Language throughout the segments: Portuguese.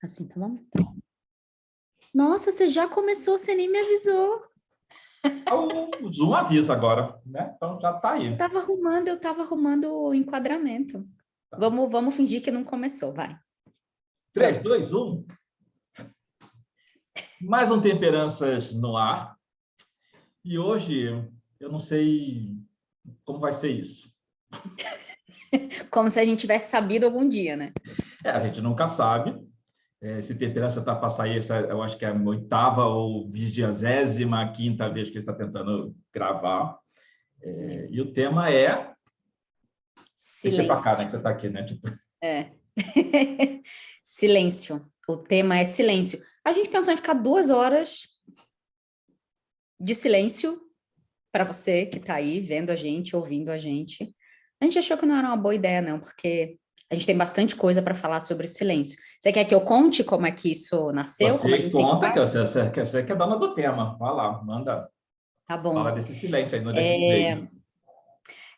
Assim, tá bom? Nossa, você já começou, você nem me avisou. O Zoom avisa agora, né? Então já está aí. Eu tava arrumando o enquadramento. Vamos fingir que não começou, vai. 3, Pronto. 2, 1. Mais um Temperanças no ar. E hoje eu não sei como vai ser isso. Como se a gente tivesse sabido algum dia, né? A gente nunca sabe. Se Temperança está para sair, eu acho que é a 8ª ou 25ª vez que ele está tentando gravar. E o tema é... Deixa para cá, né? Que Silêncio. você está aqui, né? Tipo... É. Silêncio. O tema é silêncio. A gente pensou em ficar 2 horas de silêncio para você que está aí vendo a gente, ouvindo a gente. A gente achou que não era uma boa ideia, não, porque a gente tem bastante coisa para falar sobre o silêncio. Você quer que eu conte como é que isso nasceu, como a Você gente sempre conta que faz? você que é dona do tema. Vai lá, manda. Tá Fala bom. desse silêncio aí, de onde é que ele É,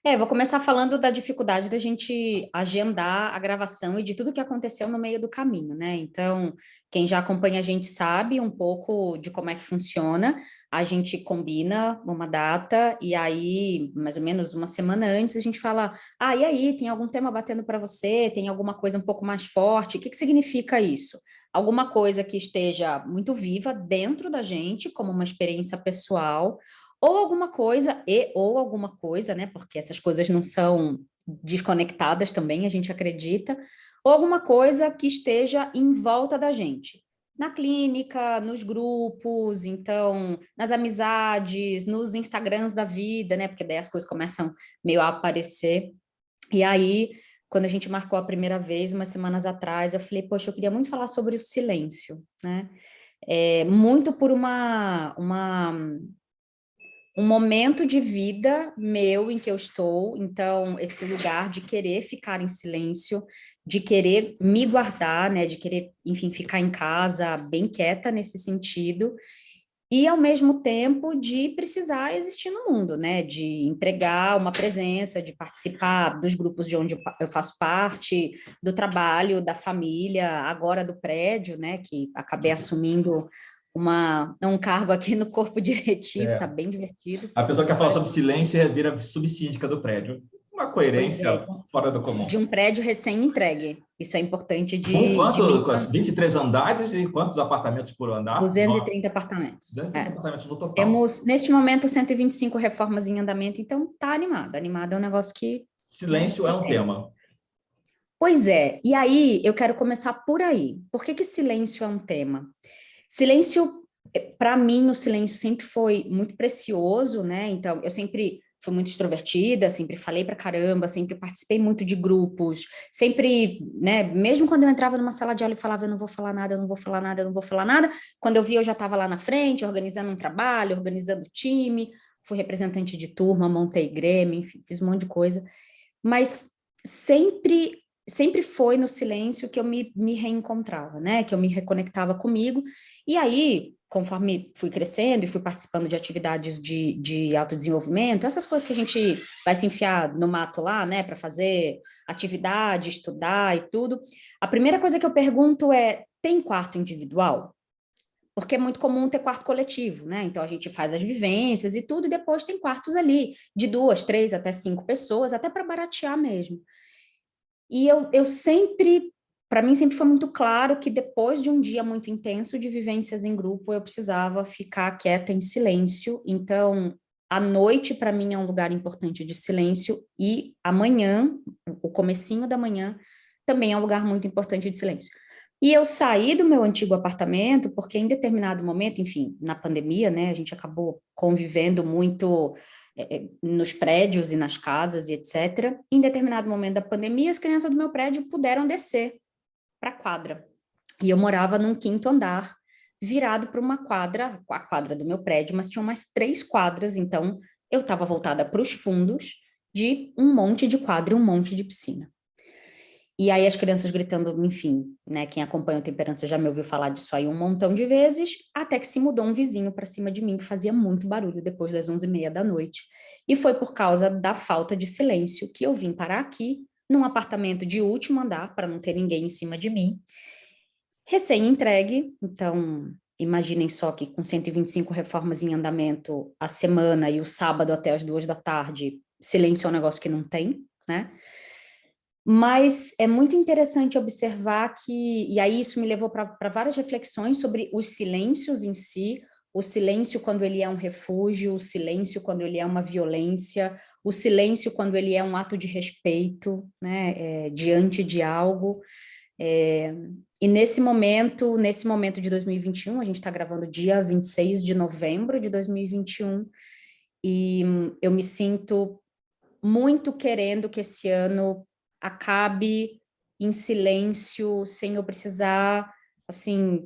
veio. vou começar falando da dificuldade da gente agendar a gravação e de tudo que aconteceu no meio do caminho, né? Então, quem já acompanha a gente sabe um pouco de como é que funciona. A gente combina uma data e aí, mais ou menos uma semana antes, a gente fala: ah, e aí, tem algum tema batendo para você? Tem alguma coisa um pouco mais forte? O que que significa isso? Alguma coisa que esteja muito viva dentro da gente, como uma experiência pessoal ou alguma coisa, né? Porque essas coisas não são desconectadas também, a gente acredita, ou alguma coisa que esteja em volta da gente. Na clínica, nos grupos, então, nas amizades, nos Instagrams da vida, né? Porque daí as coisas começam meio a aparecer. E aí, quando a gente marcou a primeira vez, umas semanas atrás, eu falei, poxa, eu queria muito falar sobre o silêncio, né? Muito por um momento de vida meu em que eu estou, então esse lugar de querer ficar em silêncio, de querer me guardar, né, de querer, enfim, ficar em casa bem quieta nesse sentido, e ao mesmo tempo de precisar existir no mundo, né, de entregar uma presença, de participar dos grupos de onde eu faço parte, do trabalho, da família, agora do prédio, né, que acabei assumindo um cargo aqui no corpo diretivo, tá É. bem divertido, A posso pessoa contar quer falar várias sobre coisas. silêncio e vira subsíndica do prédio. Uma Pois é, coerência fora do de comum. um prédio recém-entregue. Isso é importante Com de quantos? mencionar. 23 andares e quantos apartamentos por andar? 230 apartamentos. 230 apartamentos no total. Temos, neste momento, 125 reformas em andamento, então tá animado. Animado é um negócio que, né, Silêncio é que um tem. tema. Pois é, e aí eu quero começar por aí. Por que que silêncio é um tema? Silêncio, para mim, o silêncio sempre foi muito precioso, né? Então, eu sempre fui muito extrovertida, sempre falei pra caramba, sempre participei muito de grupos, sempre, né? Mesmo quando eu entrava numa sala de aula e falava, eu não vou falar nada, eu não vou falar nada, eu não vou falar nada, quando eu via, eu já estava lá na frente, organizando um trabalho, organizando time, fui representante de turma, montei grêmio, enfim, fiz um monte de coisa, mas sempre foi no silêncio que eu me reencontrava, né? Que eu me reconectava comigo. E aí, conforme fui crescendo e fui participando de atividades de autodesenvolvimento, essas coisas que a gente vai se enfiar no mato lá, né? Para fazer atividade, estudar e tudo. A primeira coisa que eu pergunto é: tem quarto individual? Porque é muito comum ter quarto coletivo, né? Então a gente faz as vivências e tudo, e depois tem quartos ali de 2, 3, até 5 pessoas, até para baratear mesmo. E eu sempre, para mim, sempre foi muito claro que depois de um dia muito intenso de vivências em grupo, eu precisava ficar quieta em silêncio. Então, a noite, para mim, é um lugar importante de silêncio, e amanhã, o comecinho da manhã, também é um lugar muito importante de silêncio. E eu saí do meu antigo apartamento porque em determinado momento, enfim, na pandemia, né, a gente acabou convivendo muito nos prédios e nas casas e etc. Em determinado momento da pandemia, as crianças do meu prédio puderam descer para a quadra. E eu morava num quinto andar, virado para uma quadra, a quadra do meu prédio, mas tinha umas 3 quadras, então eu estava voltada para os fundos de um monte de quadra e um monte de piscina. E aí as crianças gritando, enfim, né? Quem acompanha o Temperança já me ouviu falar disso aí um montão de vezes, até que se mudou um vizinho para cima de mim que fazia muito barulho depois das 11h30 da noite. E foi por causa da falta de silêncio que eu vim parar aqui, num apartamento de último andar, para não ter ninguém em cima de mim. recém-entregue, então imaginem só que com 125 reformas em andamento a semana e o sábado até as 2 da tarde, silêncio é um negócio que não tem, né? Mas é muito interessante observar que, e aí isso me levou para várias reflexões sobre os silêncios em si, o silêncio quando ele é um refúgio, o silêncio quando ele é uma violência, o silêncio quando ele é um ato de respeito, né, diante de algo. E nesse momento de 2021, a gente está gravando dia 26 de novembro de 2021, e eu me sinto muito querendo que esse ano acabe em silêncio, sem eu precisar, assim,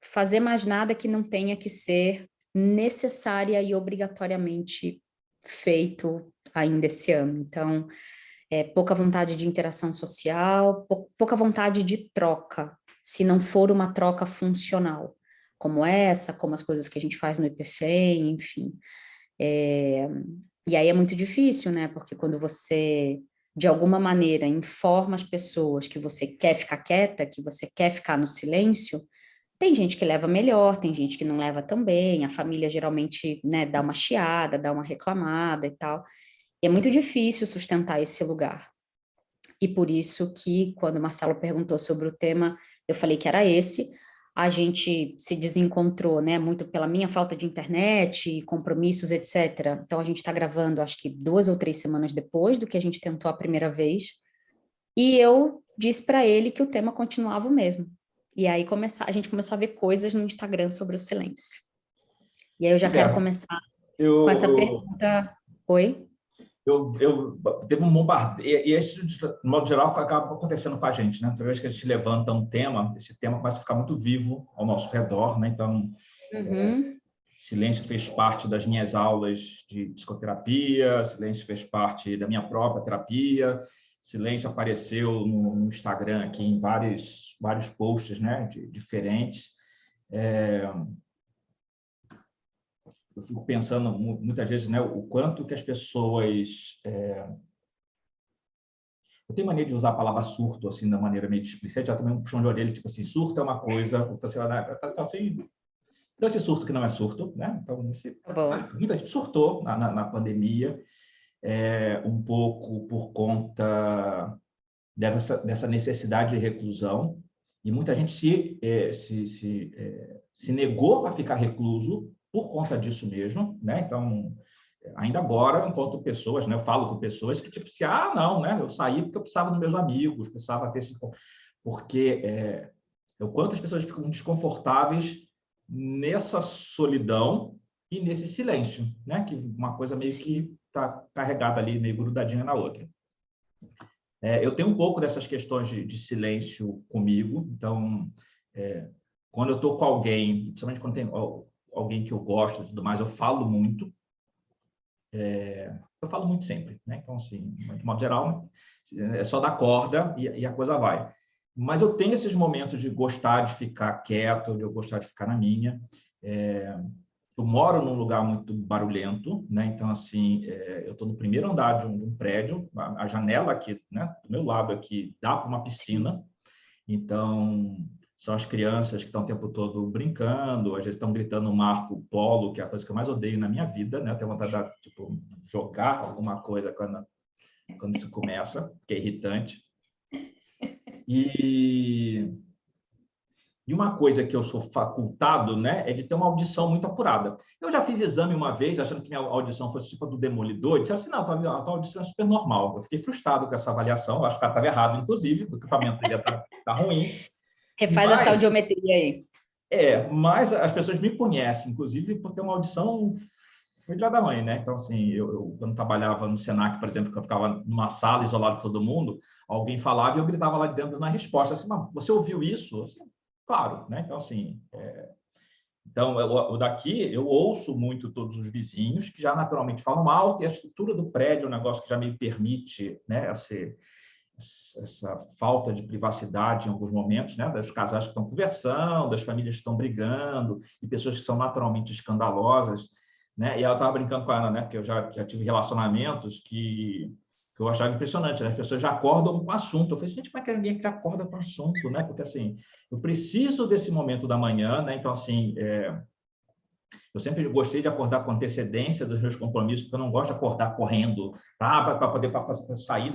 fazer mais nada que não tenha que ser necessária e obrigatoriamente feito ainda esse ano. Então, pouca vontade de interação social, pouca vontade de troca, se não for uma troca funcional, como essa, como as coisas que a gente faz no IPFEM, enfim. E aí é muito difícil, né? Porque quando você, de alguma maneira, informa as pessoas que você quer ficar quieta, que você quer ficar no silêncio, tem gente que leva melhor, tem gente que não leva tão bem, a família geralmente, né, dá uma chiada, dá uma reclamada e tal. E é muito difícil sustentar esse lugar. E por isso que, quando o Marcelo perguntou sobre o tema, eu falei que era esse. A gente se desencontrou, né, muito pela minha falta de internet, compromissos, etc. Então, a gente está gravando, acho que 2 ou 3 semanas depois do que a gente tentou a primeira vez. E eu disse para ele que o tema continuava o mesmo. E aí a gente começou a ver coisas no Instagram sobre o silêncio. E aí eu já quero começar com essa pergunta. Oi? Teve um bombardeio, e isso, de modo geral, acaba acontecendo com a gente, né? Toda vez que a gente levanta um tema, esse tema começa a ficar muito vivo ao nosso redor, né? Então, silêncio fez parte das minhas aulas de psicoterapia, silêncio fez parte da minha própria terapia, silêncio apareceu no Instagram aqui em vários posts, né? Diferentes. Eu fico pensando muitas vezes, né, o quanto que as pessoas... Eu tenho mania de usar a palavra surto, assim, da maneira meio displicente, já tomei um puxão de orelha, tipo assim, surto é uma coisa, você vai, tá assim, então esse surto que não é surto, né? Então, muita gente surtou na pandemia, um pouco por conta dessa necessidade de reclusão, e muita gente se negou a ficar recluso por conta disso mesmo, né? Então, ainda agora, enquanto pessoas, né? Eu falo com pessoas que, tipo, assim, não, né? Eu saí porque eu precisava dos meus amigos, precisava ter esse... Porque o quanto as pessoas ficam desconfortáveis nessa solidão e nesse silêncio, né? Que uma coisa meio que está carregada ali, meio grudadinha na outra. Eu tenho um pouco dessas questões de silêncio comigo, então, quando eu estou com alguém, principalmente quando tem alguém que eu gosto e tudo mais, eu falo muito. Eu falo muito sempre, né? Então, assim, de modo geral, é só dar corda e a coisa vai. Mas eu tenho esses momentos de gostar de ficar quieto, de eu gostar de ficar na minha. Eu moro num lugar muito barulhento, né? Então, assim, eu estou no primeiro andar de um prédio, a janela aqui, né, do meu lado aqui, dá para uma piscina. Então, são as crianças que estão o tempo todo brincando, às vezes estão gritando Marco Polo, que é a coisa que eu mais odeio na minha vida, né? Eu tenho vontade de, tipo, jogar alguma coisa quando isso começa, que é irritante. E uma coisa que eu sou facultado, né, é de ter uma audição muito apurada. Eu já fiz exame uma vez, achando que minha audição fosse tipo a do Demolidor, e disseram assim, não, a tua audição é super normal. Eu fiquei frustrado com essa avaliação, eu acho que ela estava errado, inclusive, o equipamento devia estar ruim. Refaz essa audiometria aí. Mas as pessoas me conhecem, inclusive, por ter uma audição filha da mãe, né? Então, assim, eu quando trabalhava no Senac, por exemplo, que eu ficava numa sala isolado de todo mundo, alguém falava e eu gritava lá de dentro na resposta, assim, mas você ouviu isso? Assim, claro, né? Então, assim, o daqui eu ouço muito todos os vizinhos que já naturalmente falam alto, e a estrutura do prédio é um negócio que já me permite, né, essa falta de privacidade em alguns momentos, né, dos casais que estão conversando, das famílias que estão brigando, e pessoas que são naturalmente escandalosas, né? E ela estava brincando com a Ana, né, que eu já tive relacionamentos que que eu achava impressionante, né? As pessoas já acordam com o assunto. Eu falei, gente, como é que ninguém que acorda com o assunto, né? Porque, assim, eu preciso desse momento da manhã, né? Então, assim, eu sempre gostei de acordar com antecedência dos meus compromissos, porque eu não gosto de acordar correndo, para poder sair.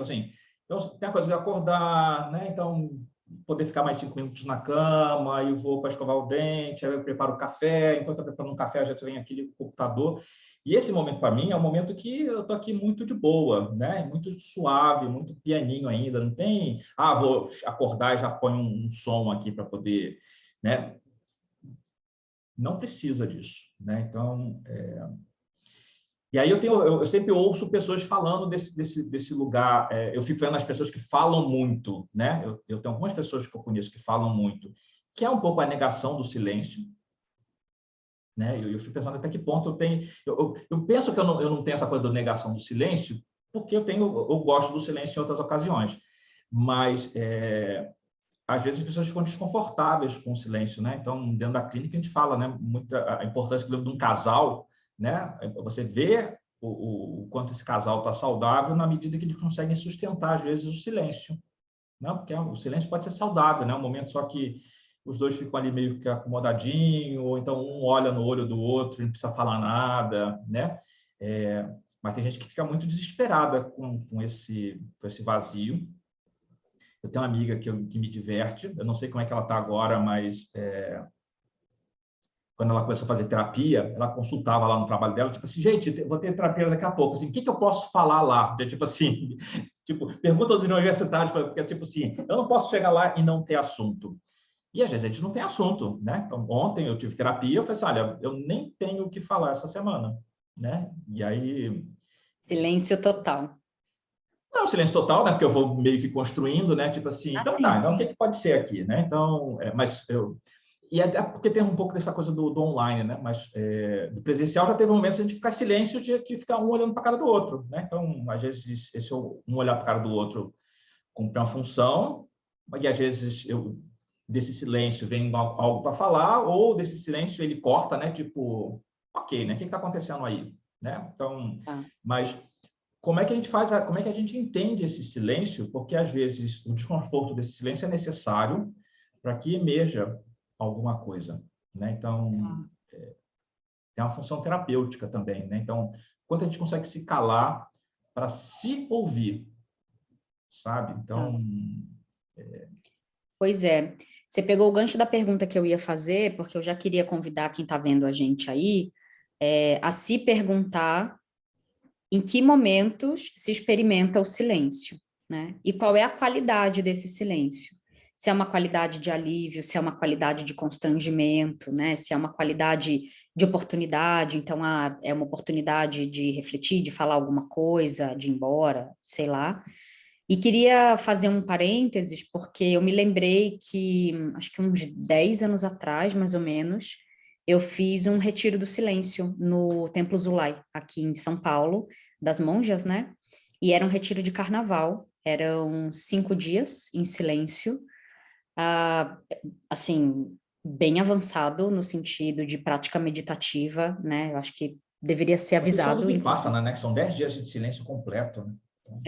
Então, tem a coisa de acordar, né? Então, poder ficar mais 5 minutos na cama, aí eu vou para escovar o dente, aí eu preparo o café, enquanto eu preparando um café, já vem aquele computador. E esse momento, para mim, é um momento que eu estou aqui muito de boa, né? Muito suave, muito pianinho ainda. Não tem, vou acordar e já ponho um som aqui para poder, né? Não precisa disso, né? Então, e aí eu sempre ouço pessoas falando desse lugar. Eu fico vendo as pessoas que falam muito, né? Eu tenho algumas pessoas que eu conheço que falam muito, que é um pouco a negação do silêncio, né? Eu fico pensando até que ponto eu tenho. Eu penso que eu não tenho essa coisa da negação do silêncio, porque eu gosto do silêncio em outras ocasiões, mas às vezes as pessoas ficam desconfortáveis com o silêncio, né? Então, dentro da clínica, a gente fala, né? Muita a importância de um casal, né? Você vê o quanto esse casal está saudável na medida que eles conseguem sustentar, às vezes, o silêncio, né? Porque o silêncio pode ser saudável, né? Um momento só que os dois ficam ali meio que acomodadinho, ou então um olha no olho do outro e não precisa falar nada, né? Mas tem gente que fica muito desesperada com esse vazio. Eu tenho uma amiga que me diverte, eu não sei como é que ela está agora, mas quando ela começou a fazer terapia, ela consultava lá no trabalho dela, tipo assim, gente, vou ter terapia daqui a pouco, assim, o que eu posso falar lá? Tipo assim, pergunta aos universitários, porque tipo assim, eu não posso chegar lá e não ter assunto. E às vezes a gente não tem assunto, né? Então, ontem eu tive terapia, eu falei assim, olha, eu nem tenho o que falar essa semana, né? E aí... Silêncio total. Não, silêncio total, né? Porque eu vou meio que construindo, né? Tipo assim, então Sim, tá, então o sim. que pode ser aqui, né? Então, mas eu... E até porque tem um pouco dessa coisa do online, né? Mas do presencial já teve momentos de a gente ficar em silêncio, de ficar um olhando para a cara do outro, né? Então, às vezes, um olhar para a cara do outro cumpre uma função, e às vezes desse silêncio vem algo para falar, ou desse silêncio ele corta, né? Tipo, ok, né? O que está acontecendo aí, né? Então, Tá. mas como é que a gente faz, como é que a gente entende esse silêncio? Porque às vezes o desconforto desse silêncio é necessário para que emerja alguma coisa, né? Então, Tá. tem uma função terapêutica também, né? Então, quanto a gente consegue se calar para se ouvir, sabe? Tá. Então, Pois é. Você pegou o gancho da pergunta que eu ia fazer, porque eu já queria convidar quem está vendo a gente aí, a se perguntar em que momentos se experimenta o silêncio, né? E qual é a qualidade desse silêncio? Se é uma qualidade de alívio, se é uma qualidade de constrangimento, né? Se é uma qualidade de oportunidade, então é uma oportunidade de refletir, de falar alguma coisa, de ir embora, sei lá. E queria fazer um parênteses, porque eu me lembrei que, acho que uns 10 anos atrás, mais ou menos, eu fiz um retiro do silêncio no Templo Zulai, aqui em São Paulo, das monjas, né? E era um retiro de carnaval, eram 5 dias em silêncio, ah, assim, bem avançado no sentido de prática meditativa, né? Eu acho que deveria ser isso é do avisado, inclusive. Vipassana, né? Que são 10 dias de silêncio completo, né? Então,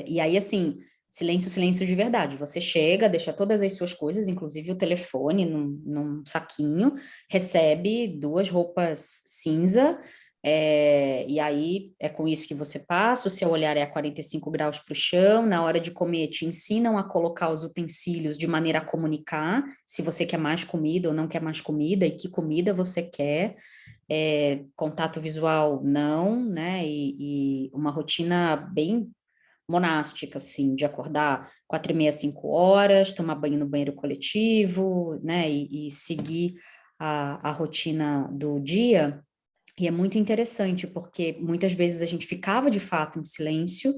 E aí, assim, silêncio, silêncio de verdade. Você chega, deixa todas as suas coisas, inclusive o telefone, num saquinho, recebe 2 roupas cinza, e aí é com isso que você passa, o seu olhar é a 45 graus para o chão, na hora de comer te ensinam a colocar os utensílios de maneira a comunicar, se você quer mais comida ou não quer mais comida, e que comida você quer, contato visual não, né, e uma rotina bem monástica, assim, de acordar 4h30, 5 horas, tomar banho no banheiro coletivo, né, e seguir a rotina do dia. E é muito interessante, porque muitas vezes a gente ficava de fato em silêncio,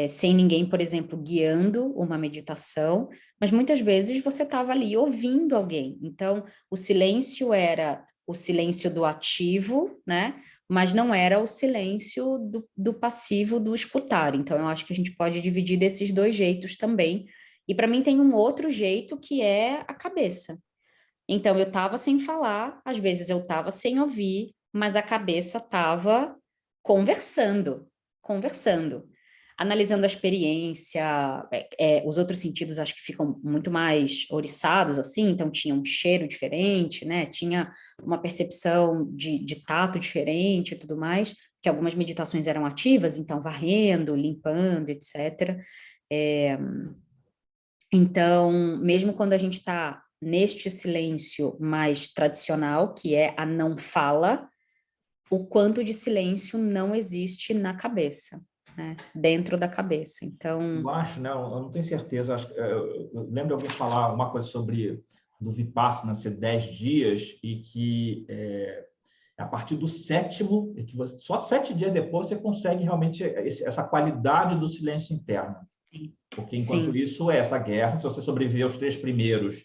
sem ninguém, por exemplo, guiando uma meditação, mas muitas vezes você estava ali ouvindo alguém. Então, o silêncio era o silêncio do ativo, né? Mas não era o silêncio do passivo, do escutar. Então, eu acho que a gente pode dividir desses 2 jeitos também. E para mim tem um outro jeito que é a cabeça. Então, eu estava sem falar, às vezes eu estava sem ouvir, mas a cabeça estava conversando, conversando. analisando a experiência, os outros sentidos acho que ficam muito mais oriçados, assim, então tinha um cheiro diferente, né? Tinha uma percepção de tato diferente e tudo mais, que algumas meditações eram ativas, então varrendo, limpando, etc. Então, mesmo quando a gente está neste silêncio mais tradicional, que é a não fala, o quanto de silêncio não existe na cabeça, né? Dentro da cabeça. Então, Eu acho, né? Eu não tenho certeza. Eu lembro de alguém falar uma coisa sobre do Vipassana ser 10 dias e que a partir do sétimo, que só 7 dias depois você consegue realmente essa qualidade do silêncio interno. sim. Porque, enquanto Sim, isso, é essa guerra. Se você sobreviver aos 3 primeiros,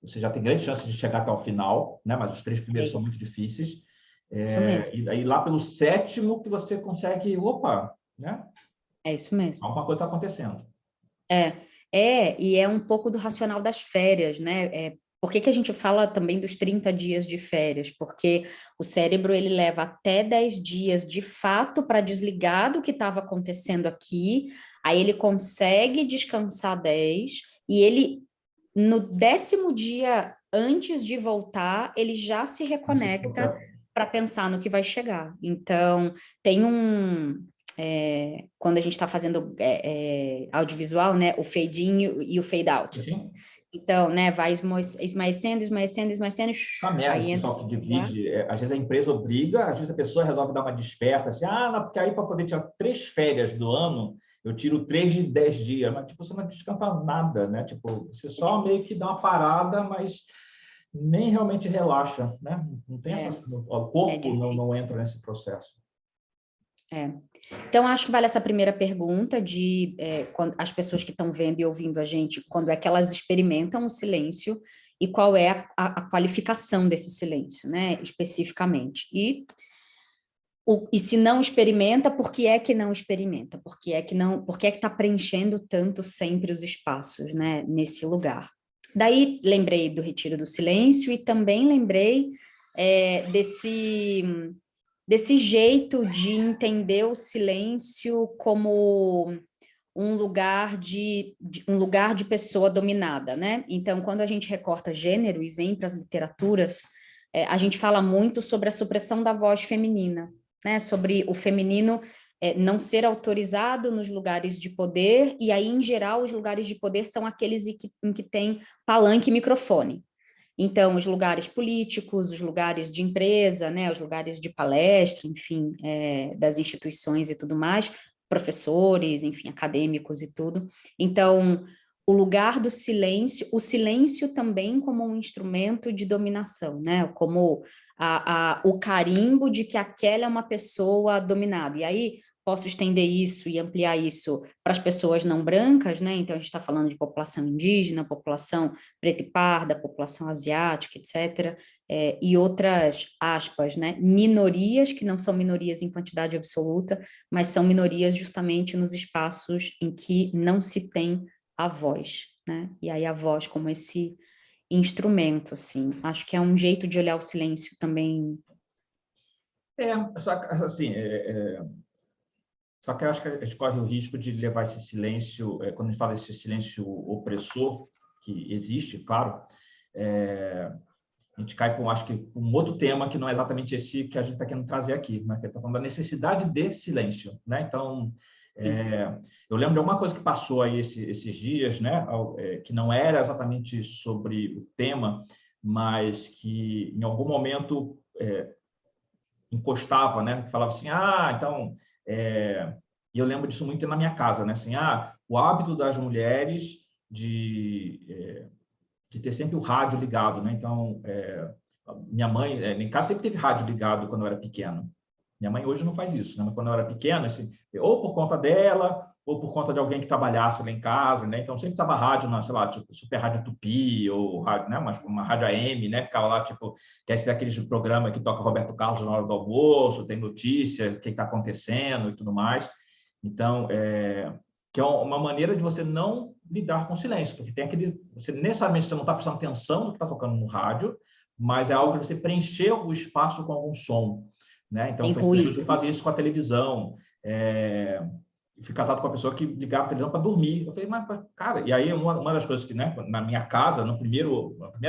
você já tem grande chance de chegar até o final, né? Mas os 3 é primeiros são muito isso. difíceis. Isso mesmo. E aí, lá pelo sétimo, que você consegue, opa, né? É isso mesmo. Alguma coisa está acontecendo. E é um pouco do racional das férias, né? Por que que a gente fala também dos 30 dias de férias? Porque o cérebro ele leva até 10 dias de fato para desligar do que estava acontecendo aqui, aí ele consegue descansar 10, e ele, no 10º dia antes de voltar, ele já se reconecta para pensar no que vai chegar. Então, tem quando a gente está fazendo audiovisual, né, o fade in e o fade out, assim. Enfim, Então, né, vai esmaecendo, esmaecendo, esmaecendo, a merda esse aí entra pessoal que já. divide. Às vezes a empresa obriga, às vezes a pessoa resolve dar uma desperta, assim, não, porque aí para poder tirar 3 férias do ano, eu tiro 3 de 10 dias. Mas, tipo, você não descansa nada, né? Tipo, você É só meio que difícil. dá uma parada, mas nem realmente relaxa, né? Não tem essa... É, O é corpo não difícil. entra nesse processo. É. Então, acho que vale essa primeira pergunta de quando, as pessoas que estão vendo e ouvindo a gente, quando é que elas experimentam o silêncio e qual é a qualificação desse silêncio, né, especificamente. E se não experimenta, por que é que não experimenta? Por que é que não, por que é que está preenchendo tanto sempre os espaços, né, nesse lugar? Daí lembrei do Retiro do Silêncio e também lembrei desse jeito de entender o silêncio como um lugar de pessoa dominada, né? Então, quando a gente recorta gênero e vem para as literaturas, a gente fala muito sobre a supressão da voz feminina, né? Sobre o feminino não ser autorizado nos lugares de poder, e aí, em geral, os lugares de poder são aqueles em que tem palanque e microfone. Então, os lugares políticos, os lugares de empresa, né, os lugares de palestra, enfim, das instituições e tudo mais, professores, enfim, acadêmicos e tudo. Então, o lugar do silêncio, o silêncio também como um instrumento de dominação, né, como o carimbo de que aquela é uma pessoa dominada. E aí, posso estender isso e ampliar isso para as pessoas não brancas, né? Então, a gente está falando de população indígena, população preta e parda, população asiática, etc., e outras aspas, né? Minorias que não são minorias em quantidade absoluta, mas são minorias justamente nos espaços em que não se tem a voz, né? E aí a voz como esse instrumento, assim. Acho que é um jeito de olhar o silêncio também. Assim, só que eu acho que a gente corre o risco de levar esse silêncio, quando a gente fala desse silêncio opressor, que existe, claro, a gente cai com, acho que, um outro tema que não é exatamente esse que a gente está querendo trazer aqui, né? Que está falando da necessidade de silêncio, né? Então, eu lembro de uma coisa que passou aí esses dias, né? Que não era exatamente sobre o tema, mas que em algum momento encostava, né? Que falava assim, então... e eu lembro disso muito na minha casa, né? Assim, o hábito das mulheres de ter sempre o rádio ligado, né? Então, minha mãe, em casa sempre teve rádio ligado quando eu era pequeno. Minha mãe hoje não faz isso, né? Mas quando eu era pequeno, assim, ou por conta dela, ou por conta de alguém que trabalhasse lá em casa, né? Então sempre estava rádio, sei lá, tipo Super Rádio Tupi ou rádio, né? Uma rádio AM, né? Ficava lá tipo, que é aqueles programas que toca Roberto Carlos na hora do almoço, tem notícias, o que está acontecendo e tudo mais. Então, que é uma maneira de você não lidar com o silêncio, porque tem aquele, necessariamente você não está prestando atenção no que está tocando no rádio, mas é algo de você preencher o espaço com algum som, né? Então, Tem tem pessoas que ruído. fazem isso com a televisão. fui casado com uma pessoa que ligava a televisão para dormir. Eu falei, mas, cara, e aí uma das coisas que, né, na minha casa, na primeira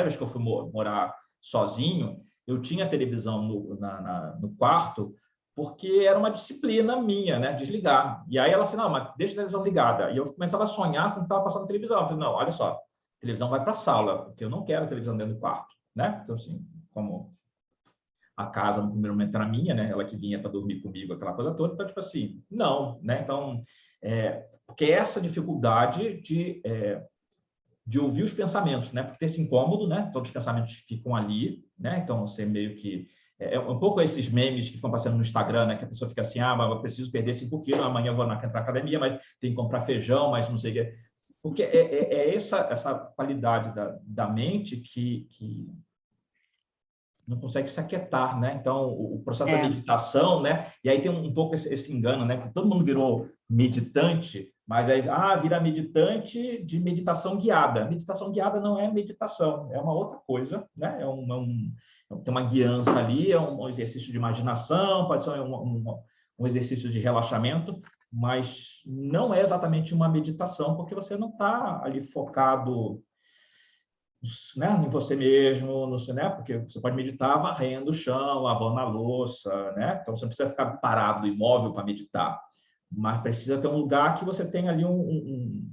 vez que eu fui morar sozinho, eu tinha televisão no quarto, porque era uma disciplina minha, né, desligar. E aí ela assim, não, mas deixa a televisão ligada. E eu começava a sonhar com que estava passando televisão. Eu falei, não, olha só, a televisão vai para a sala, porque eu não quero a televisão dentro do quarto, né? Então, assim, como a casa no primeiro momento era minha, né? Ela que vinha para dormir comigo, aquela coisa toda. Então, tipo assim, não, né? Então, porque essa dificuldade de ouvir os pensamentos, né? Porque esse incômodo, né? Todos os pensamentos ficam ali, né? Então, você meio que um pouco esses memes que ficam passando no Instagram, né? Que a pessoa fica assim, mas eu preciso perder 5 quilos, amanhã eu vou entrar na academia, mas tem que comprar feijão, mas não sei o quê. Porque essa qualidade da mente que não consegue se aquietar, né? Então, o processo da meditação, né? E aí tem um pouco esse engano, né? Que todo mundo virou meditante, mas aí, vira meditante de meditação guiada. Meditação guiada não é meditação, é uma outra coisa, né? Tem uma guiança ali, é um exercício de imaginação, pode ser um exercício de relaxamento, mas não é exatamente uma meditação, porque você não está ali focado, né, em você mesmo, né, porque você pode meditar varrendo o chão, lavando a louça, né? Então você não precisa ficar parado, imóvel para meditar, mas precisa ter um lugar que você tenha ali um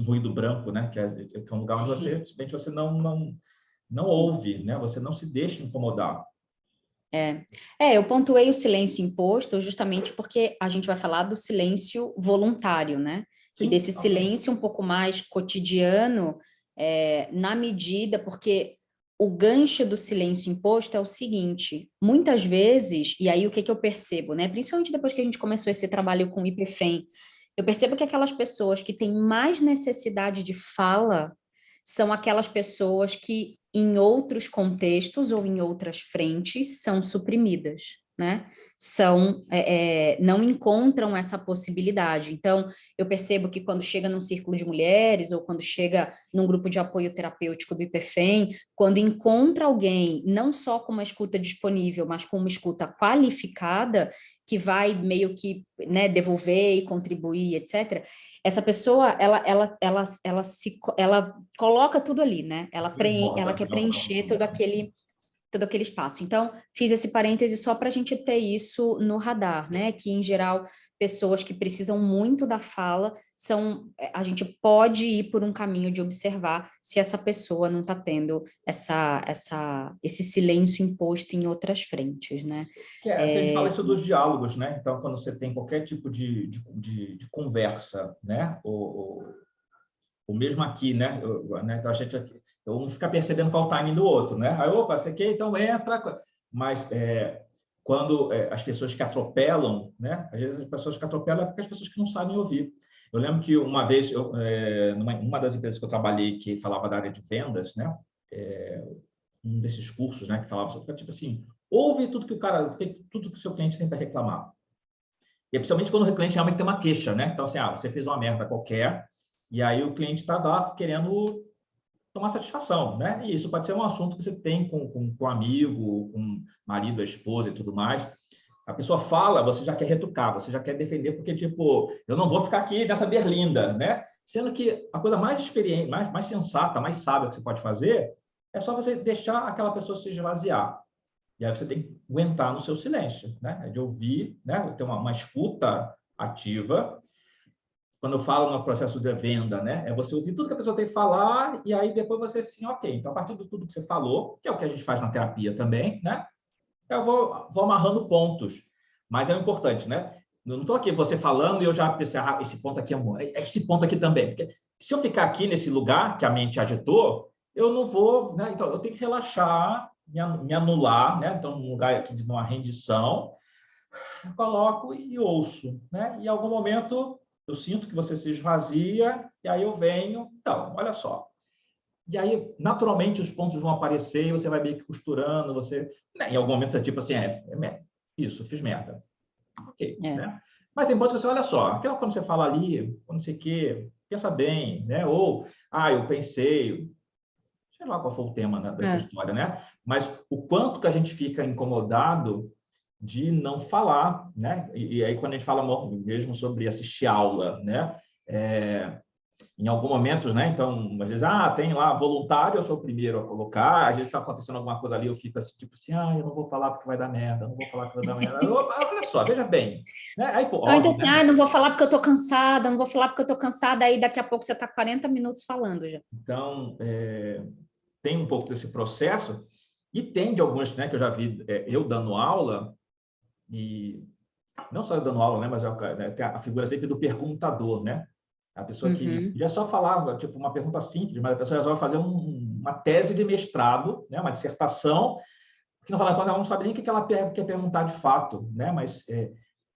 ruído branco, né? Que é um lugar onde você não ouve, né? Você não se deixa incomodar. Eu pontuei o silêncio imposto justamente porque a gente vai falar do silêncio voluntário, né? Sim, e desse silêncio um pouco mais cotidiano, na medida, porque o gancho do silêncio imposto é o seguinte, muitas vezes, e aí o que eu percebo, né? Principalmente depois que a gente começou esse trabalho com o IPFEM, eu percebo que aquelas pessoas que têm mais necessidade de fala são aquelas pessoas que, em outros contextos ou em outras frentes, são suprimidas, né? Não encontram essa possibilidade. Então, eu percebo que quando chega num círculo de mulheres ou quando chega num grupo de apoio terapêutico do IPFEM, quando encontra alguém, não só com uma escuta disponível, mas com uma escuta qualificada, que vai meio que, né, devolver e contribuir, etc., essa pessoa, ela coloca tudo ali, né? Ela quer preencher todo aquele espaço. Então, fiz esse parêntese só para a gente ter isso no radar, né? Que, em geral, pessoas que precisam muito da fala a gente pode ir por um caminho de observar se essa pessoa não está tendo esse silêncio imposto em outras frentes, né? A gente fala isso dos diálogos, né? Então, quando você tem qualquer tipo de conversa, né? O mesmo aqui, né? Então, a gente eu não fica percebendo qual o timing do outro, né? Aí, opa, você quer, então entra. Mas quando as pessoas que atropelam, né? Às vezes as pessoas que atropelam é porque as pessoas que não sabem ouvir. Eu lembro que uma vez, numa das empresas que eu trabalhei, que falava da área de vendas, né? Um desses cursos, né? Que falava sobre, tipo assim, ouve tudo que o seu cliente tem para reclamar. E principalmente quando o cliente realmente tem uma queixa, né? Então, assim, você fez uma merda qualquer, e aí o cliente está lá querendo tomar satisfação, né? E isso pode ser um assunto que você tem com um amigo, com marido, a esposa e tudo mais. A pessoa fala, você já quer retrucar, você já quer defender, porque, tipo, eu não vou ficar aqui nessa berlinda, né? Sendo que a coisa mais experiente, mais sensata, mais sábia que você pode fazer é só você deixar aquela pessoa se esvaziar. E aí você tem que aguentar no seu silêncio, né? De ouvir, né? Ter uma escuta ativa. Quando eu falo no processo de venda, né? É você ouvir tudo que a pessoa tem que falar e aí depois você assim, ok, então a partir de tudo que você falou, que é o que a gente faz na terapia também, né? Eu vou amarrando pontos. Mas é importante, né? Não estou aqui você falando e eu já pensei, esse ponto aqui é esse ponto aqui também. Porque se eu ficar aqui nesse lugar que a mente agitou, eu não vou, né? Então eu tenho que relaxar, me anular, né? Então, num lugar aqui de uma rendição, eu coloco e ouço, né? E em algum momento eu sinto que você se esvazia e aí eu venho, então, olha só. E aí, naturalmente, os pontos vão aparecer e você vai meio que costurando, né? Em algum momento você tipo assim, isso, fiz merda. Ok, né? Mas tem pontos que você, olha só, aquela quando você fala ali, quando você quer, pensa bem, né? Ou, eu pensei, sei lá qual foi o tema, né, dessa história, né? Mas o quanto que a gente fica incomodado de não falar, né? E aí, quando a gente fala mesmo sobre assistir aula, né? Em alguns momentos, né? Então, às vezes, tem lá voluntário, eu sou o primeiro a colocar, às vezes está acontecendo alguma coisa ali, eu fico assim, tipo assim, eu não vou falar porque vai dar merda, não vou falar porque vai dar merda. Olha só, veja bem, né? Aí, pô, Ou então óbvio, assim, né? não vou falar porque eu tô cansada, não vou falar porque eu tô cansada, aí daqui a pouco você tá 40 minutos falando já. Então, tem um pouco desse processo, e tem de alguns, né, que eu já vi eu dando aula, e não só eu dando aula, né, mas tem a figura sempre do perguntador, né? A pessoa que Uhum. já só falava, tipo, uma pergunta simples, mas a pessoa resolve fazer uma tese de mestrado, né, uma dissertação, que não fala quando ela não sabe nem o que ela quer perguntar de fato, né? Mas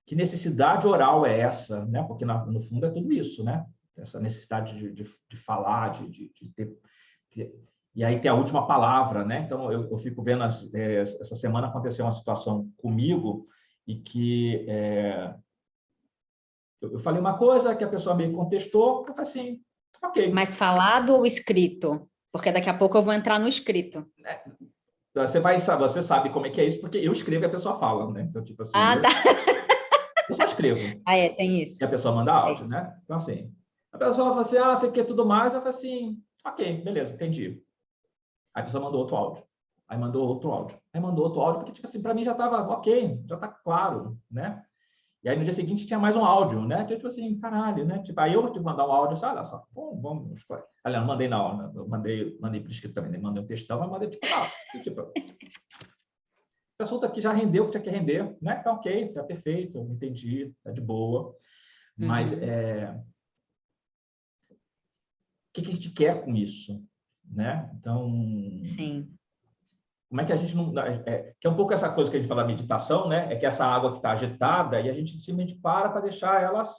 que necessidade oral é essa, né? Porque no fundo é tudo isso, né? Essa necessidade de falar, de ter, e aí tem a última palavra, né? Então eu fico vendo essa semana aconteceu uma situação comigo e que eu falei uma coisa que a pessoa meio contestou, eu falei assim, ok. Mas falado ou escrito? Porque daqui a pouco eu vou entrar no escrito. Você sabe como é que é isso, porque eu escrevo e a pessoa fala, né? Então, tipo assim, Ah, eu, tá. eu só escrevo Tem e isso. a pessoa manda áudio, né? Então, assim, a pessoa fala assim, você quer tudo mais? Eu falo assim, ok, beleza, entendi. Aí a pessoa mandou outro áudio. Aí mandou outro áudio. Aí mandou outro áudio, porque, tipo assim, para mim já estava ok, já está claro, né? E aí no dia seguinte tinha mais um áudio, né? Tipo assim, caralho, né? Tipo, aí eu tive que mandar um áudio, assim, olha só, vamos. Aliás, não mandei não, eu mandei por escrito também, né? Mandei um textão, mas mandei tipo, tipo, esse assunto aqui já rendeu o que tinha que render, né? Tá ok, tá perfeito, entendi, tá de boa. Mas Uhum. o que a gente quer com isso, né? Então, Sim. como é que a gente não... que é um pouco essa coisa que a gente fala da meditação, né? É que essa água que está agitada e a gente simplesmente para deixar elas...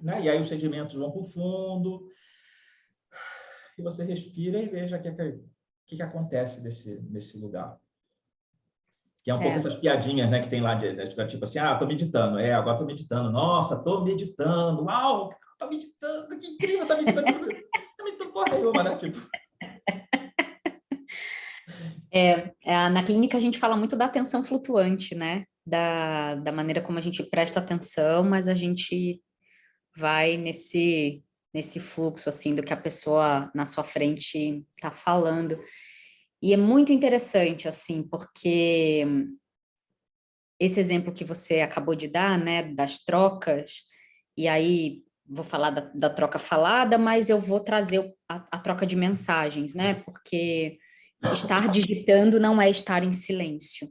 Né? E aí os sedimentos vão para o fundo e você respira e veja o que acontece nesse lugar. Que é um pouco essas piadinhas, né, que tem lá, tipo assim, tô meditando. Agora tô meditando. Nossa, tô meditando. Uau, tô meditando, que incrível, tá meditando. Não meditando porra nenhuma, né? Tipo... Na clínica a gente fala muito da atenção flutuante, né? Da maneira como a gente presta atenção, mas a gente vai nesse fluxo, assim, do que a pessoa na sua frente está falando. E é muito interessante, assim, porque esse exemplo que você acabou de dar, né, das trocas, e aí vou falar da troca falada, mas eu vou trazer a troca de mensagens, né, porque estar digitando não é estar em silêncio.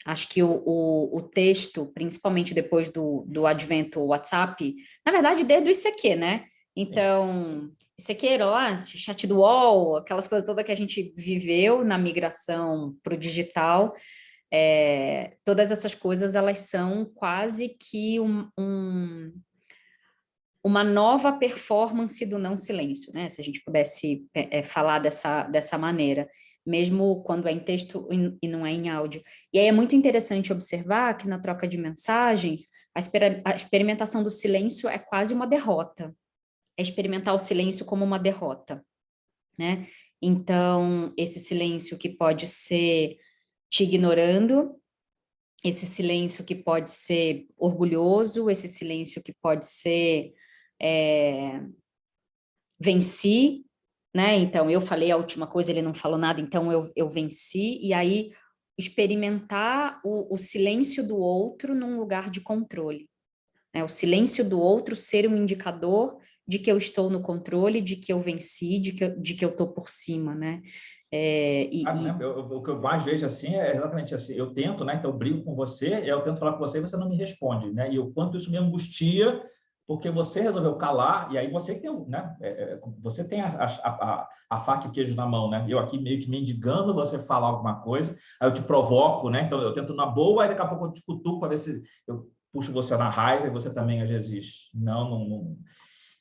Acho que o texto, principalmente depois do advento WhatsApp, na verdade, desde o ICQ, né? Então, ICQ era lá, chat do UOL, aquelas coisas todas que a gente viveu na migração para o digital, todas essas coisas, elas são quase que uma nova performance do não silêncio, né? Se a gente pudesse falar dessa maneira, mesmo quando é em texto e não é em áudio. E aí é muito interessante observar que na troca de mensagens, a experimentação do silêncio é quase uma derrota. É experimentar o silêncio como uma derrota, né? Então, esse silêncio que pode ser te ignorando, esse silêncio que pode ser orgulhoso, esse silêncio que pode ser venci, né? Então, eu falei a última coisa, ele não falou nada, então eu venci, e aí experimentar o silêncio do outro num lugar de controle, né? O silêncio do outro ser um indicador de que eu estou no controle, de que eu venci, de que eu estou por cima, né? O que eu mais vejo assim é exatamente assim. Eu tento, né? Então eu brigo com você, eu tento falar com você e você não me responde, né? E o quanto isso me angustia, porque você resolveu calar, e aí você tem, né? Você tem a faca e o queijo na mão, né? Eu aqui meio que mendigando você falar alguma coisa, aí eu te provoco, né? Então eu tento na boa, aí daqui a pouco eu te cutuco para ver se eu puxo você na raiva e você também às vezes não.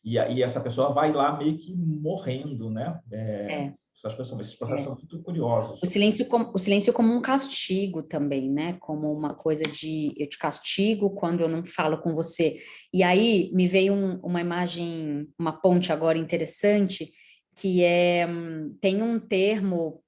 E aí essa pessoa vai lá meio que morrendo, né? é, Esses processos é. são muito curiosos. O silêncio como um castigo também, né? Como uma coisa de eu te castigo quando eu não falo com você. E aí me veio uma imagem, uma ponte agora interessante, que tem um termo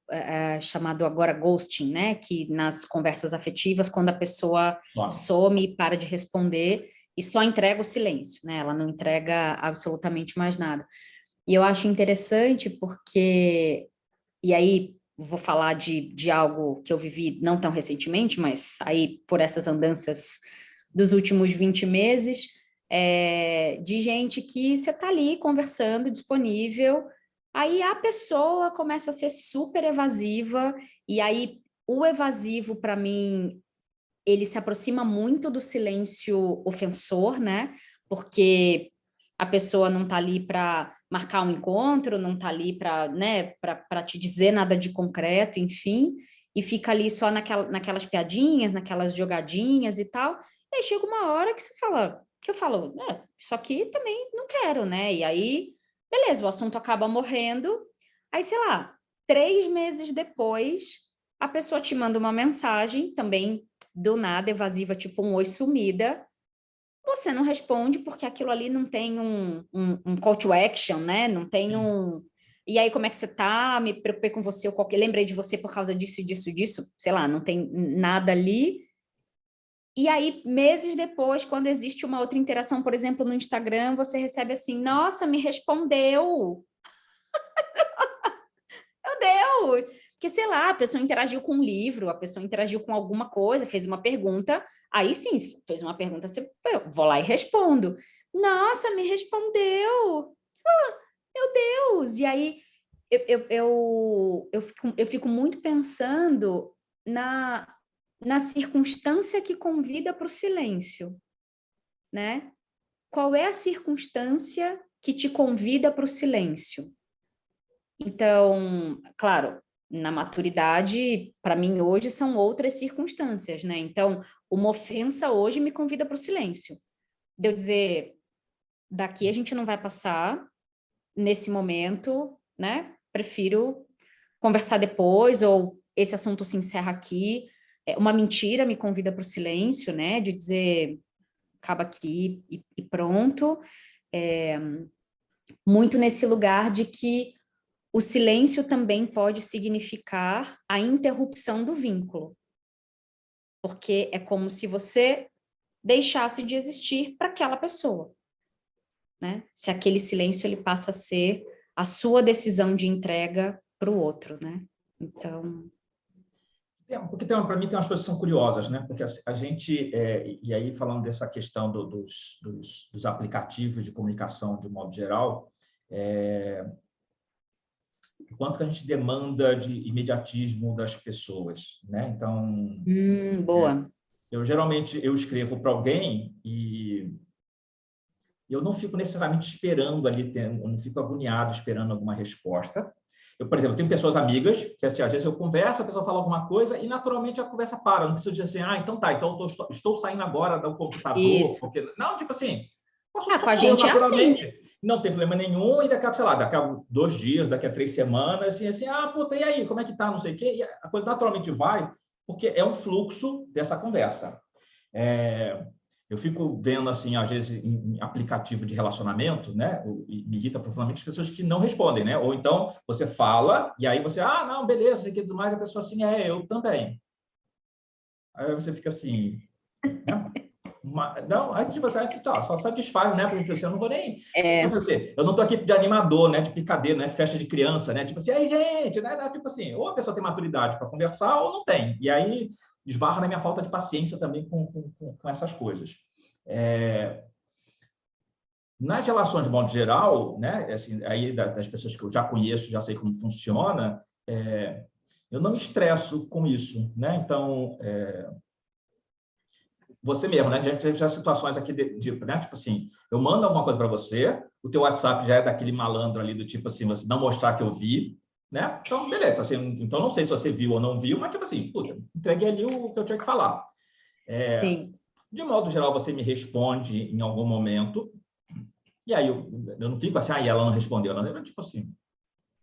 chamado agora ghosting, né? Que nas conversas afetivas, quando a pessoa some e para de responder e só entrega o silêncio, né? Ela não entrega absolutamente mais nada. E eu acho interessante porque, e aí vou falar de algo que eu vivi não tão recentemente, mas aí por essas andanças dos últimos 20 meses, de gente que você está ali conversando, disponível, aí a pessoa começa a ser super evasiva, e aí o evasivo, para mim, ele se aproxima muito do silêncio ofensor, né? Porque a pessoa não está ali para marcar um encontro, não está ali para, né, para te dizer nada de concreto, enfim, e fica ali só naquelas piadinhas, naquelas jogadinhas e tal. E aí chega uma hora que você fala, que eu falo, isso aqui também não quero, né? E aí, beleza, o assunto acaba morrendo. Aí, sei lá, 3 meses depois, a pessoa te manda uma mensagem, também do nada, evasiva, tipo um oi sumida. Você não responde porque aquilo ali não tem um call to action, né? Não tem um... E aí, como é que você tá? Me preocupei com você, lembrei de você por causa disso, disso, disso. Sei lá, não tem nada ali. E aí, meses depois, quando existe uma outra interação, por exemplo, no Instagram, você recebe assim, nossa, me respondeu. Meu Deus! Porque, sei lá, a pessoa interagiu com um livro, a pessoa interagiu com alguma coisa, fez uma pergunta, aí sim, se fez uma pergunta, você, eu vou lá e respondo. Nossa, me respondeu! Meu Deus! E aí, eu fico muito pensando na circunstância que convida para o silêncio, né? Qual é a circunstância que te convida para o silêncio? Então, claro, na maturidade, para mim hoje são outras circunstâncias, né? Então, uma ofensa hoje me convida para o silêncio. De eu dizer, daqui a gente não vai passar nesse momento, né? Prefiro conversar depois, ou esse assunto se encerra aqui. Uma mentira me convida para o silêncio, né? De dizer, acaba aqui e pronto. Muito nesse lugar de que o silêncio também pode significar a interrupção do vínculo, porque é como se você deixasse de existir para aquela pessoa, né? Se aquele silêncio ele passa a ser a sua decisão de entrega para o outro, né? Então... Porque para mim tem umas coisas que são curiosas, né? Porque a gente, e aí falando dessa questão dos aplicativos de comunicação de um modo geral, o quanto que a gente demanda de imediatismo das pessoas, né? Então, boa. Eu geralmente escrevo para alguém e eu não fico necessariamente esperando ali, eu não fico agoniado esperando alguma resposta. Eu, por exemplo, tenho pessoas amigas que às vezes eu converso, a pessoa fala alguma coisa e naturalmente a conversa para. Eu não preciso dizer assim, então tá, então estou saindo agora do computador. Isso. Porque... Não, tipo assim, com a gente naturalmente. É assim. Não tem problema nenhum, e daqui a 2 dias, daqui a 3 semanas, assim, puta, e aí, como é que tá, não sei o quê, e a coisa naturalmente vai, porque é um fluxo dessa conversa. Eu fico vendo, assim, às vezes, em aplicativo de relacionamento, né? E me irrita profundamente as pessoas que não respondem, né? Ou então você fala, e aí você, não, beleza, sei que tudo mais, a pessoa assim, eu também. Aí você fica assim, né? Não, antes de você, só satisfaz, né? Porque assim, eu não vou nem. Eu não estou aqui de animador, né? De picadeiro, né? Festa de criança, né? Tipo assim, aí, gente, né? Tipo assim, ou a pessoa tem maturidade para conversar ou não tem. E aí esbarra na minha falta de paciência também com essas coisas. Nas relações de modo geral, né? Assim, aí das pessoas que eu já conheço, já sei como funciona, eu não me estresso com isso, né? Então, você mesmo, né? A gente teve já situações aqui né? Tipo assim, eu mando alguma coisa para você, o teu WhatsApp já é daquele malandro ali do tipo assim, você não mostrar que eu vi, né? Então, beleza. Assim, então, não sei se você viu ou não viu, mas tipo assim, puta, entreguei ali o que eu tinha que falar. Sim. De modo geral, você me responde em algum momento, e aí eu não fico assim, ela não respondeu, não. Eu, tipo assim,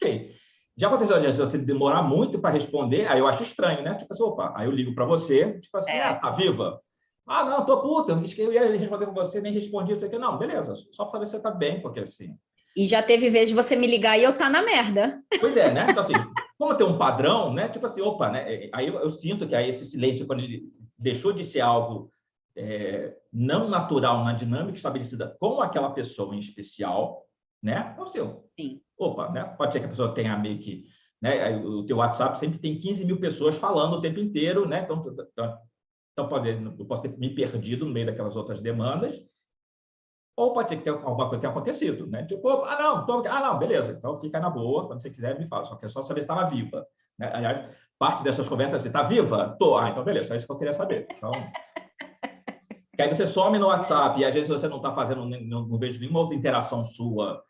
ok. Já aconteceu de você demorar muito para responder, aí eu acho estranho, né? Tipo assim, opa, aí eu ligo para você, tipo assim, tá viva? Não, tô puta, eu ia responder com você, nem respondi, isso aqui. Não, beleza, só para saber se você tá bem, porque assim... E já teve vezes de você me ligar e eu tá na merda. Pois é, né? Então, assim, como tem um padrão, né? Tipo assim, opa, né? Aí eu sinto que aí esse silêncio, quando ele deixou de ser algo não natural na dinâmica estabelecida com aquela pessoa em especial, né? Ou seja, Sim. opa, né? Pode ser que a pessoa tenha meio que, né? O teu WhatsApp sempre tem 15 mil pessoas falando o tempo inteiro, né? Então eu posso ter me perdido no meio daquelas outras demandas, ou pode ser que tenha alguma coisa que tenha acontecido, né? Tipo, não, beleza, então fica na boa, quando você quiser me fala, só que é só saber se estava viva, né? Aliás, parte dessas conversas, você está viva? Tô, então beleza, é isso que eu queria saber. Então, que aí você some no WhatsApp e às vezes você não está fazendo, não vejo nenhuma outra interação sua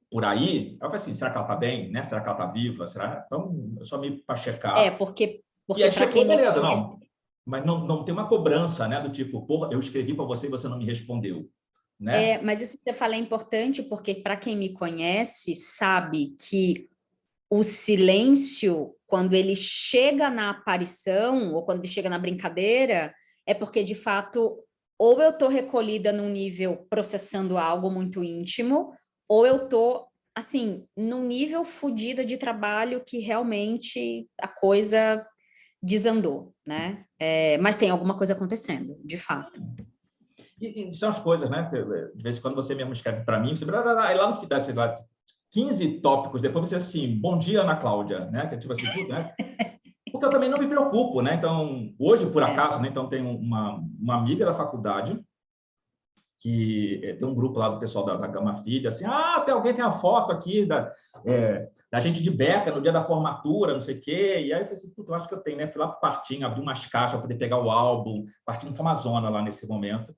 por aí, eu falo assim, será que ela está bem, né? Será que ela está viva? Será? Então, eu só me para checar. E Porque aí para checou, quem me beleza, conhece, não. Mas não tem uma cobrança, né? Do tipo, porra, eu escrevi para você e você não me respondeu, né? mas isso que você fala é importante, porque para quem me conhece, sabe que o silêncio, quando ele chega na aparição, ou quando ele chega na brincadeira, é porque, de fato, ou eu estou recolhida num nível processando algo muito íntimo, ou eu estou, assim, num nível fodida de trabalho que realmente a coisa desandou, né? Mas tem alguma coisa acontecendo, de fato. E são as coisas, né? De vez em quando você mesmo escreve para mim, você, aí lá no feedback, sei lá, 15 tópicos, depois você assim, bom dia, Ana Cláudia, né? Que é tipo assim, tudo, né? Porque eu também não me preocupo, né? Então, hoje, por É. acaso, né? Então, tem uma amiga da faculdade que tem um grupo lá do pessoal da Gama Filha, assim, tem alguém tem a foto aqui da gente de Beca no dia da formatura, não sei o quê. E aí eu falei assim, puta, eu acho que eu tenho, né? Fui lá para o Partim, abri umas caixas para poder pegar o álbum, Partim com Amazônia lá nesse momento.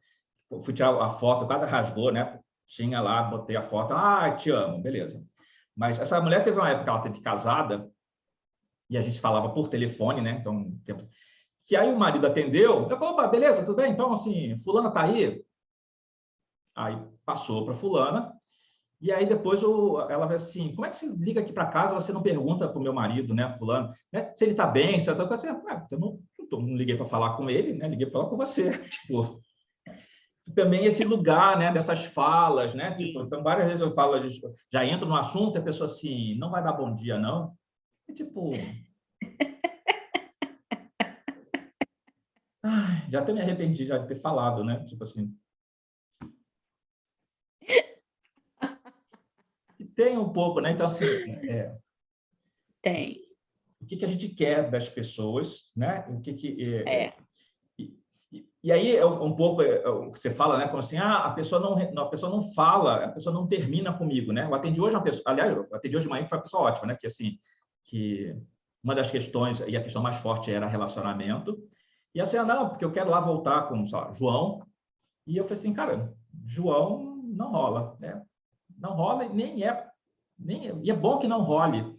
Fui tirar a foto, quase rasgou, né? Tinha lá, botei a foto, te amo, beleza. Mas essa mulher teve uma época que ela teve casada e a gente falava por telefone, né? Então, que aí o marido atendeu, eu falei, opa, beleza, tudo bem? Então, assim, fulana tá aí? Aí passou para fulana, e aí depois ela vai assim, como é que você liga aqui para casa, você não pergunta para o meu marido, né, fulano, né, se ele está bem, se está... Eu não liguei para falar com ele, né, liguei para falar com você. Tipo, também esse lugar, né, dessas falas, né, tipo, então várias vezes eu falo, já entro no assunto, e a pessoa assim, não vai dar bom dia, não? E tipo... já até me arrependi já de ter falado, né, tipo assim... E tem um pouco, né, então assim... Tem. o que a gente quer das pessoas, né? O que É. e aí é um pouco o que você fala, né? Como assim, a pessoa não fala, a pessoa não termina comigo, né? Eu atendi hoje uma pessoa, aliás, eu atendi hoje de manhã que foi uma pessoa ótima, né? Que assim, que uma das questões e a questão mais forte era relacionamento. E assim, não, porque eu quero lá voltar com, sei lá, João. E eu falei assim, cara, João não rola, né? Não rola e e é bom que não role.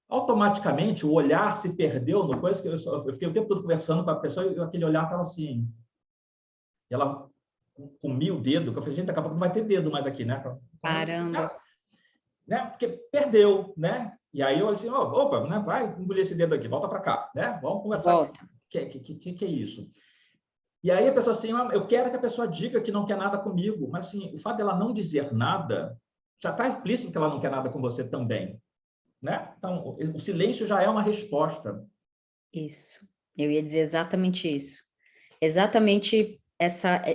Automaticamente o olhar se perdeu no coisa que eu fiquei o tempo todo conversando com a pessoa e aquele olhar estava assim. E ela comia o dedo, que eu falei, gente, daqui a pouco não vai ter dedo mais aqui, né? Então, Caramba. né? Porque perdeu, né? E aí eu olhei assim, opa, né? Vai engolir esse dedo aqui, volta para cá, né? Vamos conversar. O Volta. que é isso? E aí a pessoa assim, eu quero que a pessoa diga que não quer nada comigo, mas assim, o fato dela não dizer nada já está implícito que ela não quer nada com você também, né? Então, o silêncio já é uma resposta. Isso. Eu ia dizer exatamente isso. Exatamente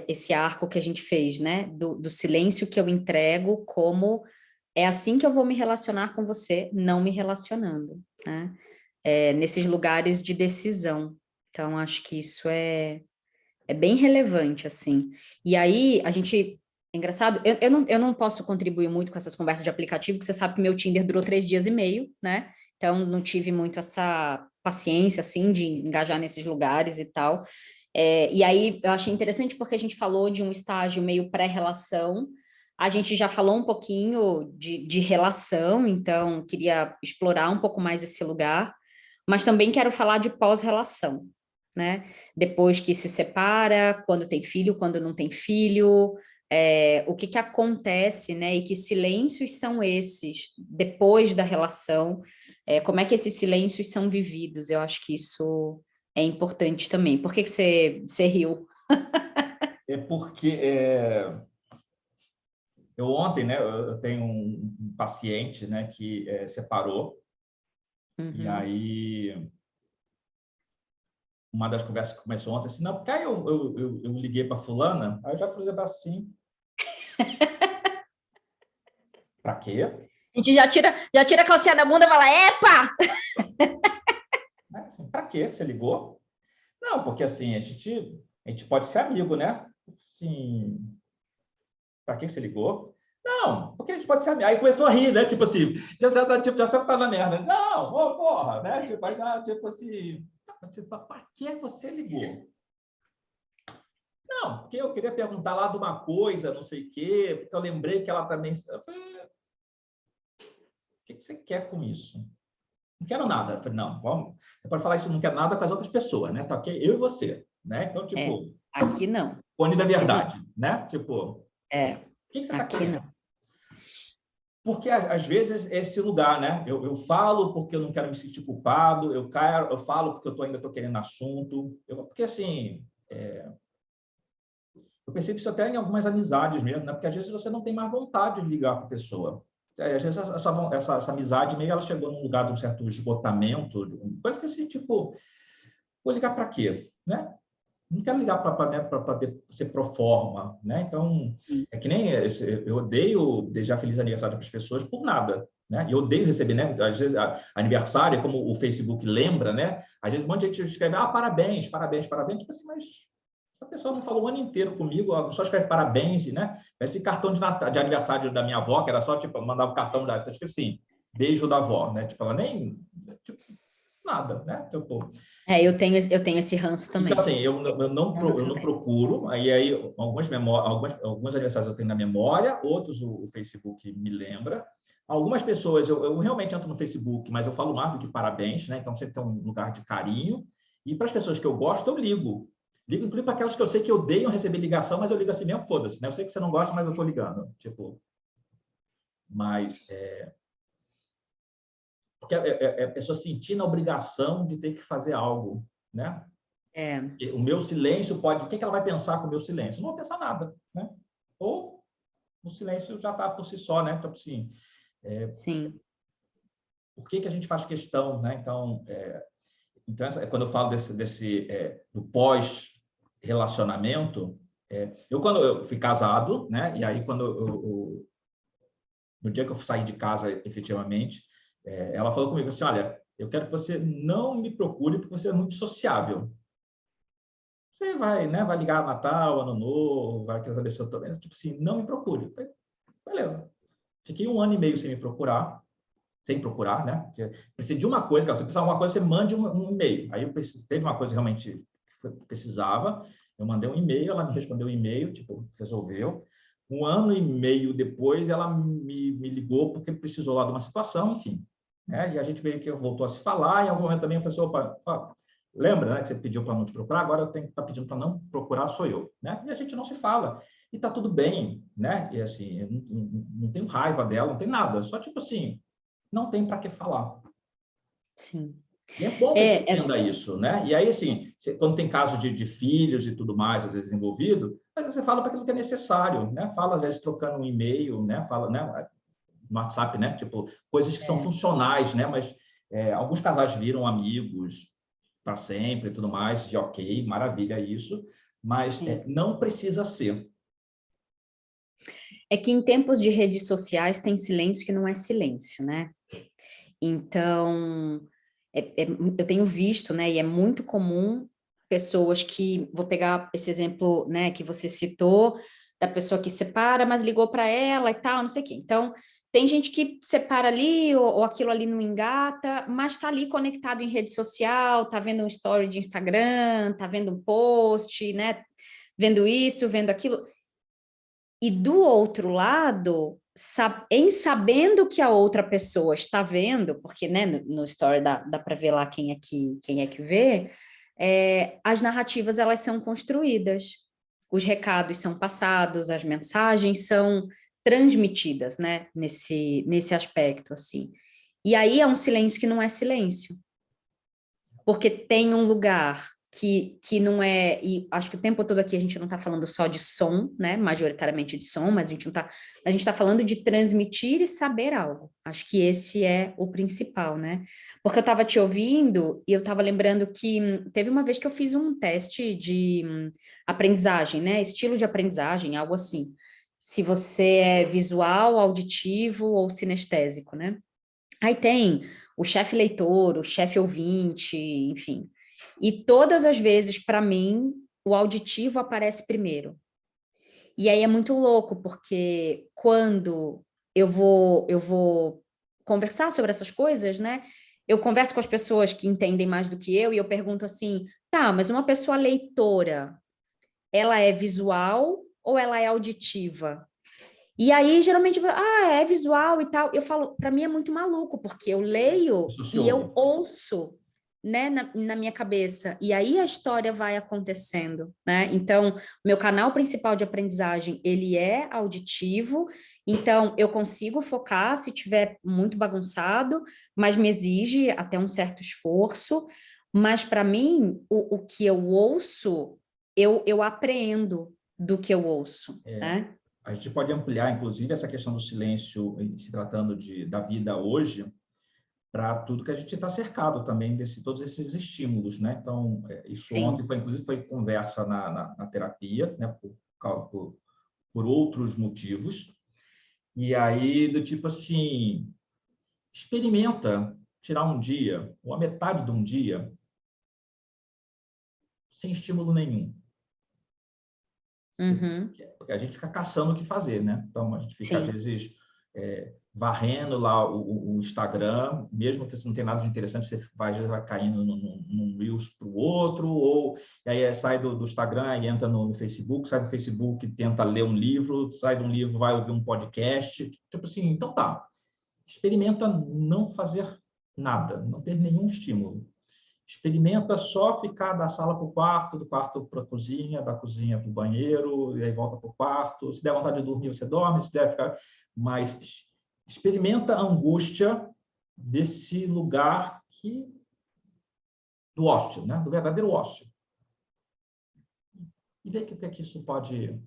esse arco que a gente fez, né? Do silêncio que eu entrego como é assim que eu vou me relacionar com você, não me relacionando, né? Nesses lugares de decisão. Então, acho que isso é bem relevante, assim. E aí, a gente... É engraçado, eu não posso contribuir muito com essas conversas de aplicativo, porque você sabe que meu Tinder durou 3 dias e meio, né? Então, não tive muito essa paciência, assim, de engajar nesses lugares e tal. E aí, eu achei interessante porque a gente falou de um estágio meio pré-relação, a gente já falou um pouquinho de relação, então, queria explorar um pouco mais esse lugar, mas também quero falar de pós-relação, né? Depois que se separa, quando tem filho, quando não tem filho, o que acontece, né? E que silêncios são esses depois da relação, como é que esses silêncios são vividos? Eu acho que isso é importante também. Por que você riu? É porque eu ontem, né, eu tenho um paciente, né, que separou E Uhum. aí, uma das conversas que começou ontem, assim, não, porque aí eu liguei para fulana, aí eu já fui assim, para quê? A gente já tira a calcinha da bunda e fala, epa! Né? Assim, para quê você ligou? Não, porque assim, a gente pode ser amigo, né? Assim, para que você ligou? Não, porque a gente pode ser amigo. Aí começou a rir, né? Tipo assim, já sabe que tá na merda. Não, ô, porra, né? Tipo, aí já, tipo assim, para que você ligou? Não, porque eu queria perguntar lá de uma coisa, não sei o quê, porque eu lembrei que ela também. Eu falei, o que você quer com isso? Não quero Sim, nada. Eu falei, não, vamos. Você pode falar isso, não quer nada com as outras pessoas, né? Tá ok? Eu e você, né? Então, é. tipo, Aqui não. cone da Aqui não. verdade, né? Tipo, o É. que você está Aqui querendo? não. Porque, às vezes, esse lugar, né? Eu falo porque eu não quero me sentir culpado, eu falo porque ainda estou querendo assunto. Porque, assim, eu percebo isso até em algumas amizades mesmo, né? Porque, às vezes, você não tem mais vontade de ligar para a pessoa. Às vezes, essa amizade meio ela chegou num lugar de um certo esgotamento, coisa que, assim, tipo, vou ligar para quê? Né? Não quero ligar para ser pro forma, né? Então, Sim. é que nem eu odeio desejar feliz aniversário para as pessoas por nada, né? E eu odeio receber, né? Às vezes, aniversário, como o Facebook lembra, né? Às vezes um monte de gente escreve, parabéns, parabéns, parabéns. Tipo assim, mas essa pessoa não falou o ano inteiro comigo, só escreve parabéns, né? Esse cartão de aniversário da minha avó, que era só, tipo, mandava o cartão da, acho que assim, beijo da avó, né? Tipo, ela nem, tipo, nada, né? Tipo, É, eu tenho esse ranço então, também. assim, Esse ranço eu eu não tenho. procuro, aí alguns aniversários eu tenho na memória, outros o Facebook me lembra. Algumas pessoas, eu realmente entro no Facebook, mas eu falo mais do que parabéns, né? Então sempre tem um lugar de carinho. E para as pessoas que eu gosto, eu ligo. Ligo, inclusive, para aquelas que eu sei que odeiam receber ligação, mas eu ligo assim mesmo, foda-se, né? Eu sei que você não gosta, mas eu estou ligando. Tipo, mas porque a pessoa sentindo a obrigação de ter que fazer algo, né? É, O meu silêncio pode. O que ela vai pensar com o meu silêncio? Não vai pensar nada, né? Ou o silêncio já está por si só, né? Então, assim, sim. por que a gente faz questão, né? Então, quando eu falo do pós-relacionamento, quando eu fui casado, né? E aí, no dia que eu saí de casa, efetivamente, ela falou comigo assim: olha, eu quero que você não me procure porque você é muito sociável. Você vai, né? Vai ligar Natal, Ano Novo, vai querer saber se eu estou bem. Tipo assim, não me procure. Beleza. Fiquei 1 ano e meio sem procurar, né? Porque precisa de uma coisa, cara, se precisar de alguma coisa, você mande um e-mail. Aí teve uma coisa realmente que precisava, eu mandei um e-mail, ela me respondeu um e-mail, tipo, resolveu. 1 ano e meio depois, ela me ligou porque precisou lá de uma situação, enfim. Né? E a gente meio que voltou a se falar, em algum momento também eu falei assim, opa, lembra, né, que você pediu para não te procurar, agora eu tenho que estar pedindo para não procurar, sou eu. Né? E a gente não se fala. E tá tudo bem, né? E assim, eu não tenho raiva dela, não tem nada, só tipo assim, não tem para que falar. Sim. E é bom que a gente É, entenda isso, né? E aí, assim, quando tem casos de filhos e tudo mais, às vezes envolvido, às vezes você fala para aquilo que é necessário, né? Fala, às vezes, trocando um e-mail, né? Fala, né? No WhatsApp, né? Tipo, coisas que são é, funcionais, né? Mas alguns casais viram amigos para sempre e tudo mais, e ok, maravilha isso, mas sim. não precisa ser. É que em tempos de redes sociais tem silêncio que não é silêncio, né? Então, eu tenho visto, né, e é muito comum pessoas que, vou pegar esse exemplo, né, que você citou, da pessoa que separa, mas ligou para ela e tal, não sei o quê. Então, tem gente que separa ali, ou aquilo ali não engata, mas está ali conectado em rede social, tá vendo um story de Instagram, tá vendo um post, né, vendo isso, vendo aquilo. E do outro lado, em sabendo que a outra pessoa está vendo, porque né, no story dá para ver lá quem é que vê, as narrativas elas são construídas, os recados são passados, as mensagens são transmitidas, né, nesse aspecto assim. E aí é um silêncio que não é silêncio, porque tem um lugar. que não é, e acho que o tempo todo aqui a gente não está falando só de som, né, majoritariamente de som, mas a gente está falando de transmitir e saber algo. Acho que esse é o principal, né? Porque eu estava te ouvindo e eu estava lembrando que teve uma vez que eu fiz um teste de aprendizagem, né, estilo de aprendizagem, algo assim. Se você é visual, auditivo ou sinestésico, né? Aí tem o chefe leitor, o chefe ouvinte, enfim. E todas as vezes, para mim, o auditivo aparece primeiro. E aí é muito louco, porque quando eu vou conversar sobre essas coisas, né? Eu converso com as pessoas que entendem mais do que eu e eu pergunto assim, tá, mas uma pessoa leitora, ela é visual ou ela é auditiva? E aí, geralmente, é visual e tal. Eu falo, para mim é muito maluco, porque eu leio Isso se e eu ouve. ouço, né, na minha cabeça. E aí a história vai acontecendo, né? Então, meu canal principal de aprendizagem, ele é auditivo. Então, eu consigo focar se tiver muito bagunçado, mas me exige até um certo esforço. Mas, para mim, o que eu ouço, eu apreendo do que eu ouço, né? A gente pode ampliar, inclusive, essa questão do silêncio, se tratando da vida hoje, para tudo que a gente está cercado também todos esses estímulos, né? Então, isso ontem Sim. foi, inclusive, foi conversa na terapia, né? Por outros motivos. E aí, do tipo assim, experimenta tirar um dia, ou a metade de um dia, sem estímulo nenhum. Uhum. Porque a gente fica caçando o que fazer, né? Então, a gente fica, às Sim. vezes, varrendo lá o Instagram, mesmo que você não tenha nada de interessante, você vai caindo num Reels para o outro, ou e aí sai do Instagram e entra no Facebook, sai do Facebook e tenta ler um livro, sai de um livro, vai ouvir um podcast. Tipo assim, então tá. Experimenta não fazer nada, não ter nenhum estímulo. Experimenta só ficar da sala para o quarto, do quarto para a cozinha, da cozinha para o banheiro, e aí volta para o quarto. Se der vontade de dormir, você dorme, se der ficar. Mas experimenta a angústia desse lugar do ócio, né? Do verdadeiro ócio. E ver o que isso pode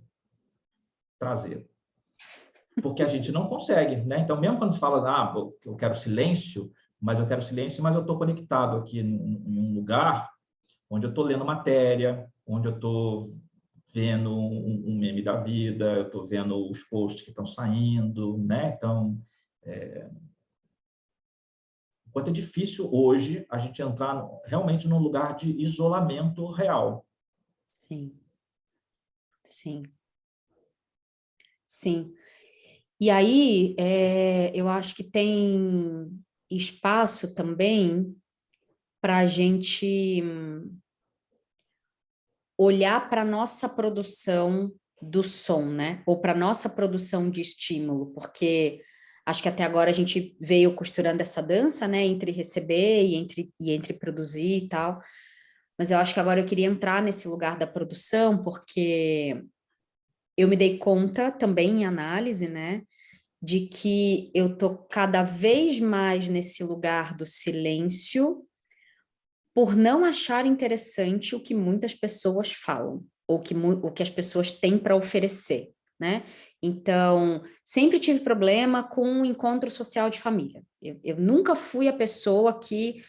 trazer. Porque a gente não consegue, né? Então, mesmo quando se fala, eu quero silêncio, mas eu estou conectado aqui em um lugar onde eu estou lendo matéria, onde eu estou vendo um meme da vida, eu estou vendo os posts que estão saindo, né? Então, quanto é difícil hoje a gente entrar realmente num lugar de isolamento real. Sim. Sim. Sim. E aí, eu acho que tem espaço também para a gente olhar para a nossa produção do som, né? Ou para a nossa produção de estímulo, porque acho que até agora a gente veio costurando essa dança, né? Entre receber e entre produzir e tal. Mas eu acho que agora eu queria entrar nesse lugar da produção, porque eu me dei conta também em análise, né? De que eu tô cada vez mais nesse lugar do silêncio por não achar interessante o que muitas pessoas falam, ou o que as pessoas têm para oferecer, né? Então, sempre tive problema com o encontro social de família. Eu nunca fui a pessoa que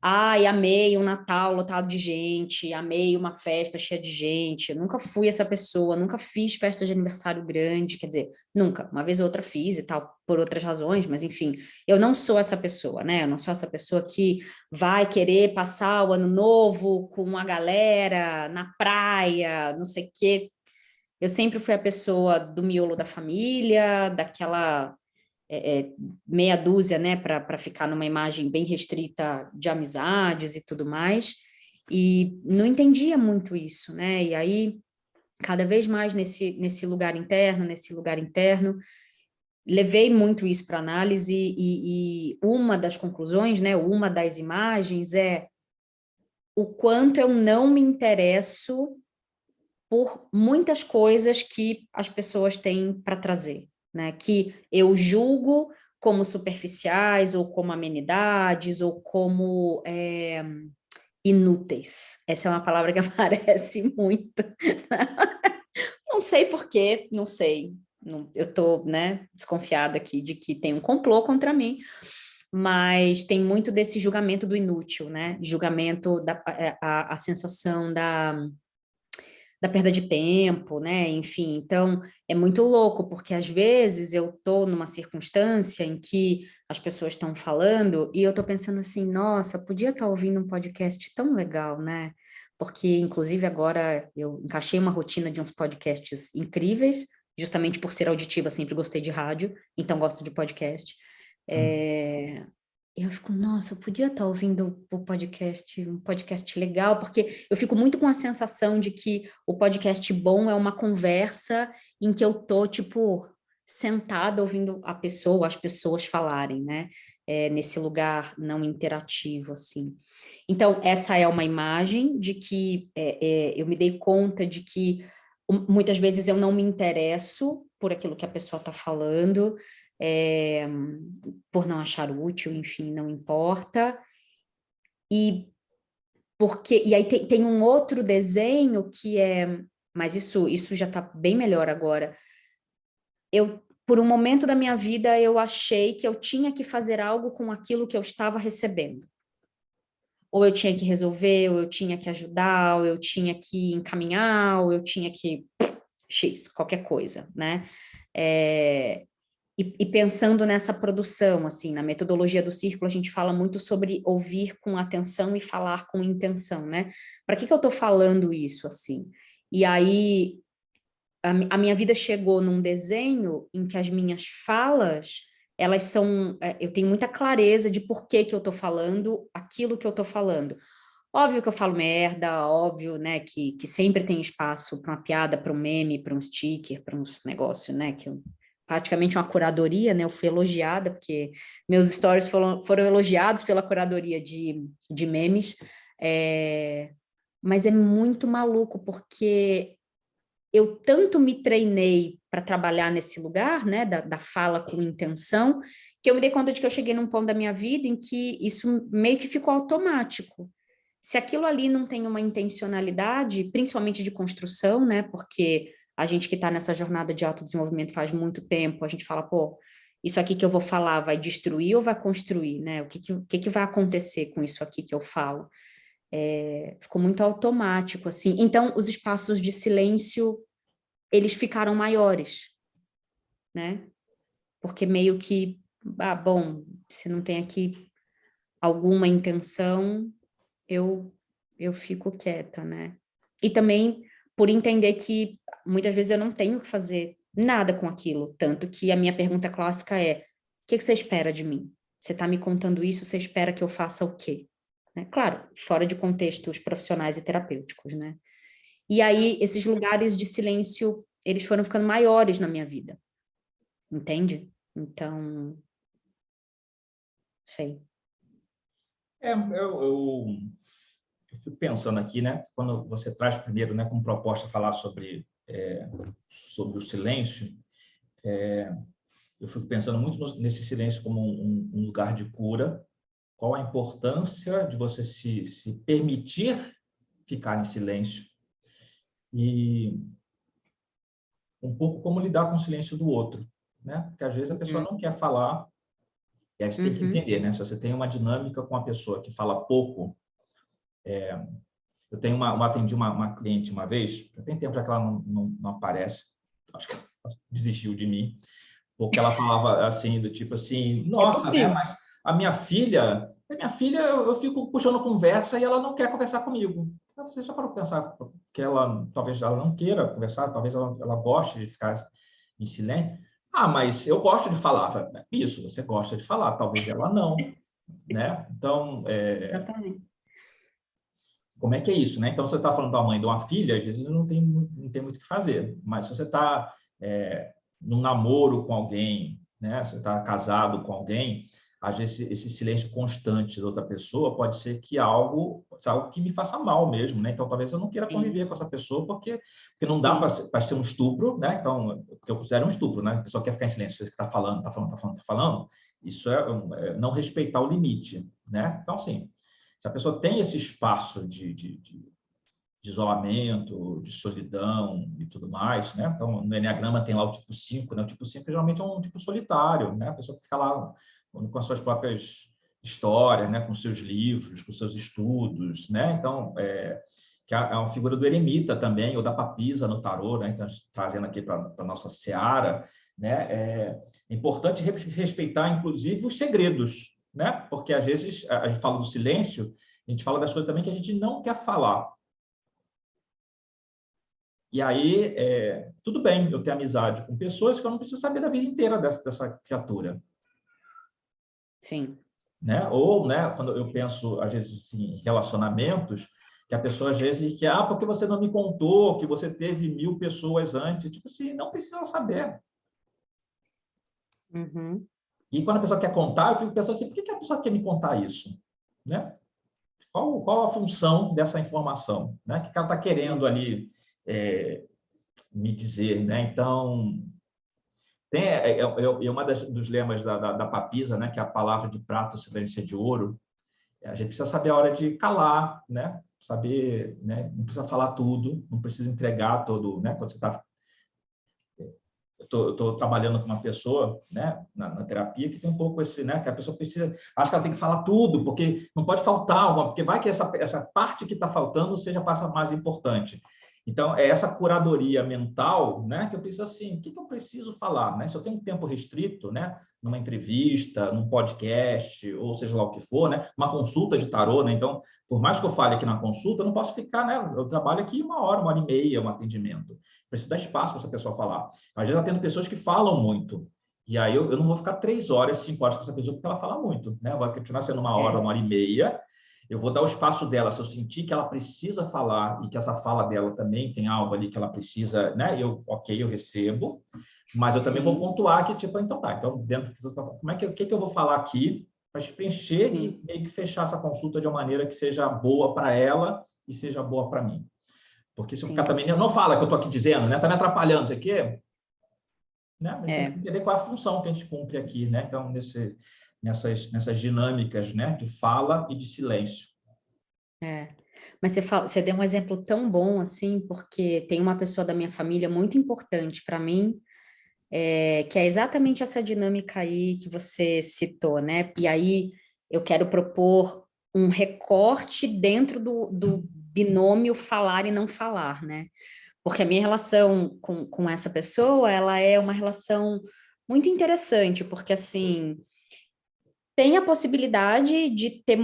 ai, amei um Natal lotado de gente, amei uma festa cheia de gente. Eu nunca fui essa pessoa, nunca fiz festa de aniversário grande, quer dizer, nunca. Uma vez ou outra fiz e tal, por outras razões, mas enfim, eu não sou essa pessoa, né? Eu não sou essa pessoa que vai querer passar o ano novo com a galera na praia, não sei o quê. Eu sempre fui a pessoa do miolo da família, daquela meia dúzia, né, para ficar numa imagem bem restrita de amizades e tudo mais, e não entendia muito isso, né, e aí, cada vez mais nesse lugar interno, levei muito isso para análise, e uma das conclusões, né, uma das imagens é o quanto eu não me interesso por muitas coisas que as pessoas têm para trazer, né? Que eu julgo como superficiais, ou como amenidades, ou como inúteis. Essa é uma palavra que aparece muito. Não sei por quê, não sei. Eu estou, né, desconfiada aqui de que tem um complô contra mim, mas tem muito desse julgamento do inútil, né? Julgamento a sensação da perda de tempo, né? Enfim, então é muito louco, porque às vezes eu estou numa circunstância em que as pessoas estão falando e eu estou pensando assim, nossa, podia estar ouvindo um podcast tão legal, né? Porque, inclusive, agora eu encaixei uma rotina de uns podcasts incríveis, justamente por ser auditiva, sempre gostei de rádio, então gosto de podcast. Eu fico, nossa, eu podia estar ouvindo o podcast, um podcast legal, porque eu fico muito com a sensação de que o podcast bom é uma conversa em que eu tô, tipo, sentada ouvindo a pessoa, as pessoas falarem, né? Nesse lugar não interativo, assim. Então, essa é uma imagem de que eu me dei conta de que muitas vezes eu não me interesso por aquilo que a pessoa está falando, é, por não achar útil, enfim, não importa. E aí tem um outro desenho que mas isso já está bem melhor agora. Por um momento da minha vida, eu achei que eu tinha que fazer algo com aquilo que eu estava recebendo. Ou eu tinha que resolver, ou eu tinha que ajudar, ou eu tinha que encaminhar, ou eu tinha que X, qualquer coisa, né? E pensando nessa produção, assim, na metodologia do círculo, a gente fala muito sobre ouvir com atenção e falar com intenção, né? Para que eu estou falando isso, assim? E aí, a minha vida chegou num desenho em que as minhas falas, elas são... eu tenho muita clareza de por que eu estou falando aquilo que eu estou falando. Óbvio que eu falo merda, óbvio, né, que sempre tem espaço para uma piada, para um meme, para um sticker, para uns negócios, né, praticamente uma curadoria, né, eu fui elogiada, porque meus stories foram elogiados pela curadoria de memes, mas é muito maluco, porque eu tanto me treinei para trabalhar nesse lugar, né, da fala com intenção, que eu me dei conta de que eu cheguei num ponto da minha vida em que isso meio que ficou automático. Se aquilo ali não tem uma intencionalidade, principalmente de construção, né? Porque a gente que está nessa jornada de autodesenvolvimento faz muito tempo, a gente fala, pô, isso aqui que eu vou falar vai destruir ou vai construir, né? O que vai acontecer com isso aqui que eu falo? Ficou muito automático, assim. Então, os espaços de silêncio, eles ficaram maiores, né? Porque meio que, bom, se não tem aqui alguma intenção, eu fico quieta, né? E também por entender que muitas vezes eu não tenho que fazer nada com aquilo, tanto que a minha pergunta clássica é: o que você espera de mim? Você está me contando isso, você espera que eu faça o quê? Né? Claro, fora de contextos profissionais e terapêuticos, né? E aí, esses lugares de silêncio, eles foram ficando maiores na minha vida, entende? Então, sei. Eu fico pensando aqui, né? Quando você traz primeiro, né, como proposta falar sobre o silêncio, eu fico pensando muito nesse silêncio como um lugar de cura. Qual a importância de você se permitir ficar em silêncio e um pouco como lidar com o silêncio do outro, né? Porque às vezes a pessoa não quer falar, e aí você tem que entender, né? Se você tem uma dinâmica com a pessoa que fala pouco, eu atendi uma cliente uma vez, já tem tempo já que ela não aparece, acho que ela desistiu de mim, porque ela falava assim, do tipo assim, nossa, né, mas a minha filha, eu fico puxando conversa e ela não quer conversar comigo. Você já parou para pensar que talvez ela não queira conversar, talvez ela goste de ficar em silêncio? Ah, mas eu gosto de falar. Isso, você gosta de falar, talvez ela não, né? Então, Exatamente. como é que é isso, né? Então, você está falando da mãe de uma filha, às vezes não tem muito o que fazer. Mas se você está num namoro com alguém, né? Você está casado com alguém, às vezes esse silêncio constante da outra pessoa pode ser que algo que me faça mal mesmo, né? Então, talvez eu não queira conviver com essa pessoa porque não dá para ser um estupro, né? Então, porque eu considero um estupro, né? A pessoa quer ficar em silêncio, você está falando. Isso é não respeitar o limite, né? Então, assim, Se a pessoa tem esse espaço de isolamento, de solidão e tudo mais, né? Então, no Enneagrama tem lá o tipo 5, né? O tipo 5 geralmente é um tipo solitário, né? A pessoa que fica lá com as suas próprias histórias, né? Com seus livros, com seus estudos, né? Então, que é uma figura do eremita também, ou da papisa no tarô, né? Então, trazendo aqui para a nossa seara, né? É importante respeitar, inclusive, os segredos, né? Porque, às vezes, a gente fala do silêncio, a gente fala das coisas também que a gente não quer falar. E aí, tudo bem eu ter amizade com pessoas que eu não preciso saber da vida inteira dessa criatura. Sim. Né? Ou, né, quando eu penso, às vezes, assim, em relacionamentos, que a pessoa, às vezes, que, porque você não me contou que você teve 1000 pessoas antes. Tipo assim, não precisa saber. Uhum. E quando a pessoa quer contar, eu fico pensando assim, por que a pessoa quer me contar isso? Né? Qual a função dessa informação? Né? O que ela está querendo ali me dizer? Né? Então, uma dos lemas da Papisa, né? Que é a palavra de prata, silêncio é de ouro. A gente precisa saber a hora de calar, né? Saber, né? Não precisa falar tudo, não precisa entregar todo, né? Quando você está... Eu estou trabalhando com uma pessoa, né, na terapia, que tem um pouco esse, né, que a pessoa precisa, acha que ela tem que falar tudo, porque não pode faltar, porque vai que essa parte que está faltando seja a parte mais importante. Então, é essa curadoria mental, né, que eu preciso assim, o que eu preciso falar, né? Se eu tenho um tempo restrito, né, numa entrevista, num podcast, ou seja lá o que for, né, uma consulta de tarô, né? Então, por mais que eu fale aqui na consulta, eu não posso ficar, né? Eu trabalho aqui 1 hora e meia, um atendimento. Preciso dar espaço para essa pessoa falar. Às vezes, eu atendo pessoas que falam muito. E aí, eu não vou ficar 3 horas, 5 horas com essa pessoa, porque ela fala muito, né? Vai continuar sendo 1 hora e meia. Eu vou dar o espaço dela. Se eu sentir que ela precisa falar e que essa fala dela também tem algo ali que ela precisa, né? Eu recebo. Mas eu também vou pontuar que, tipo, então tá. Então, dentro do o que eu vou falar aqui para preencher e meio que fechar essa consulta de uma maneira que seja boa para ela e seja boa para mim. Porque se eu ficar também... Não fala que eu estou aqui dizendo, né? Está me atrapalhando, isso aqui, né? A gente tem que entender qual é a função que a gente cumpre aqui, né? Então, nessas dinâmicas, né? De fala e de silêncio. Mas você deu um exemplo tão bom, assim, porque tem uma pessoa da minha família muito importante para mim, que é exatamente essa dinâmica aí que você citou, né? E aí eu quero propor um recorte dentro do binômio falar e não falar, né? Porque a minha relação com essa pessoa, ela é uma relação muito interessante, porque, assim, tem a possibilidade de ter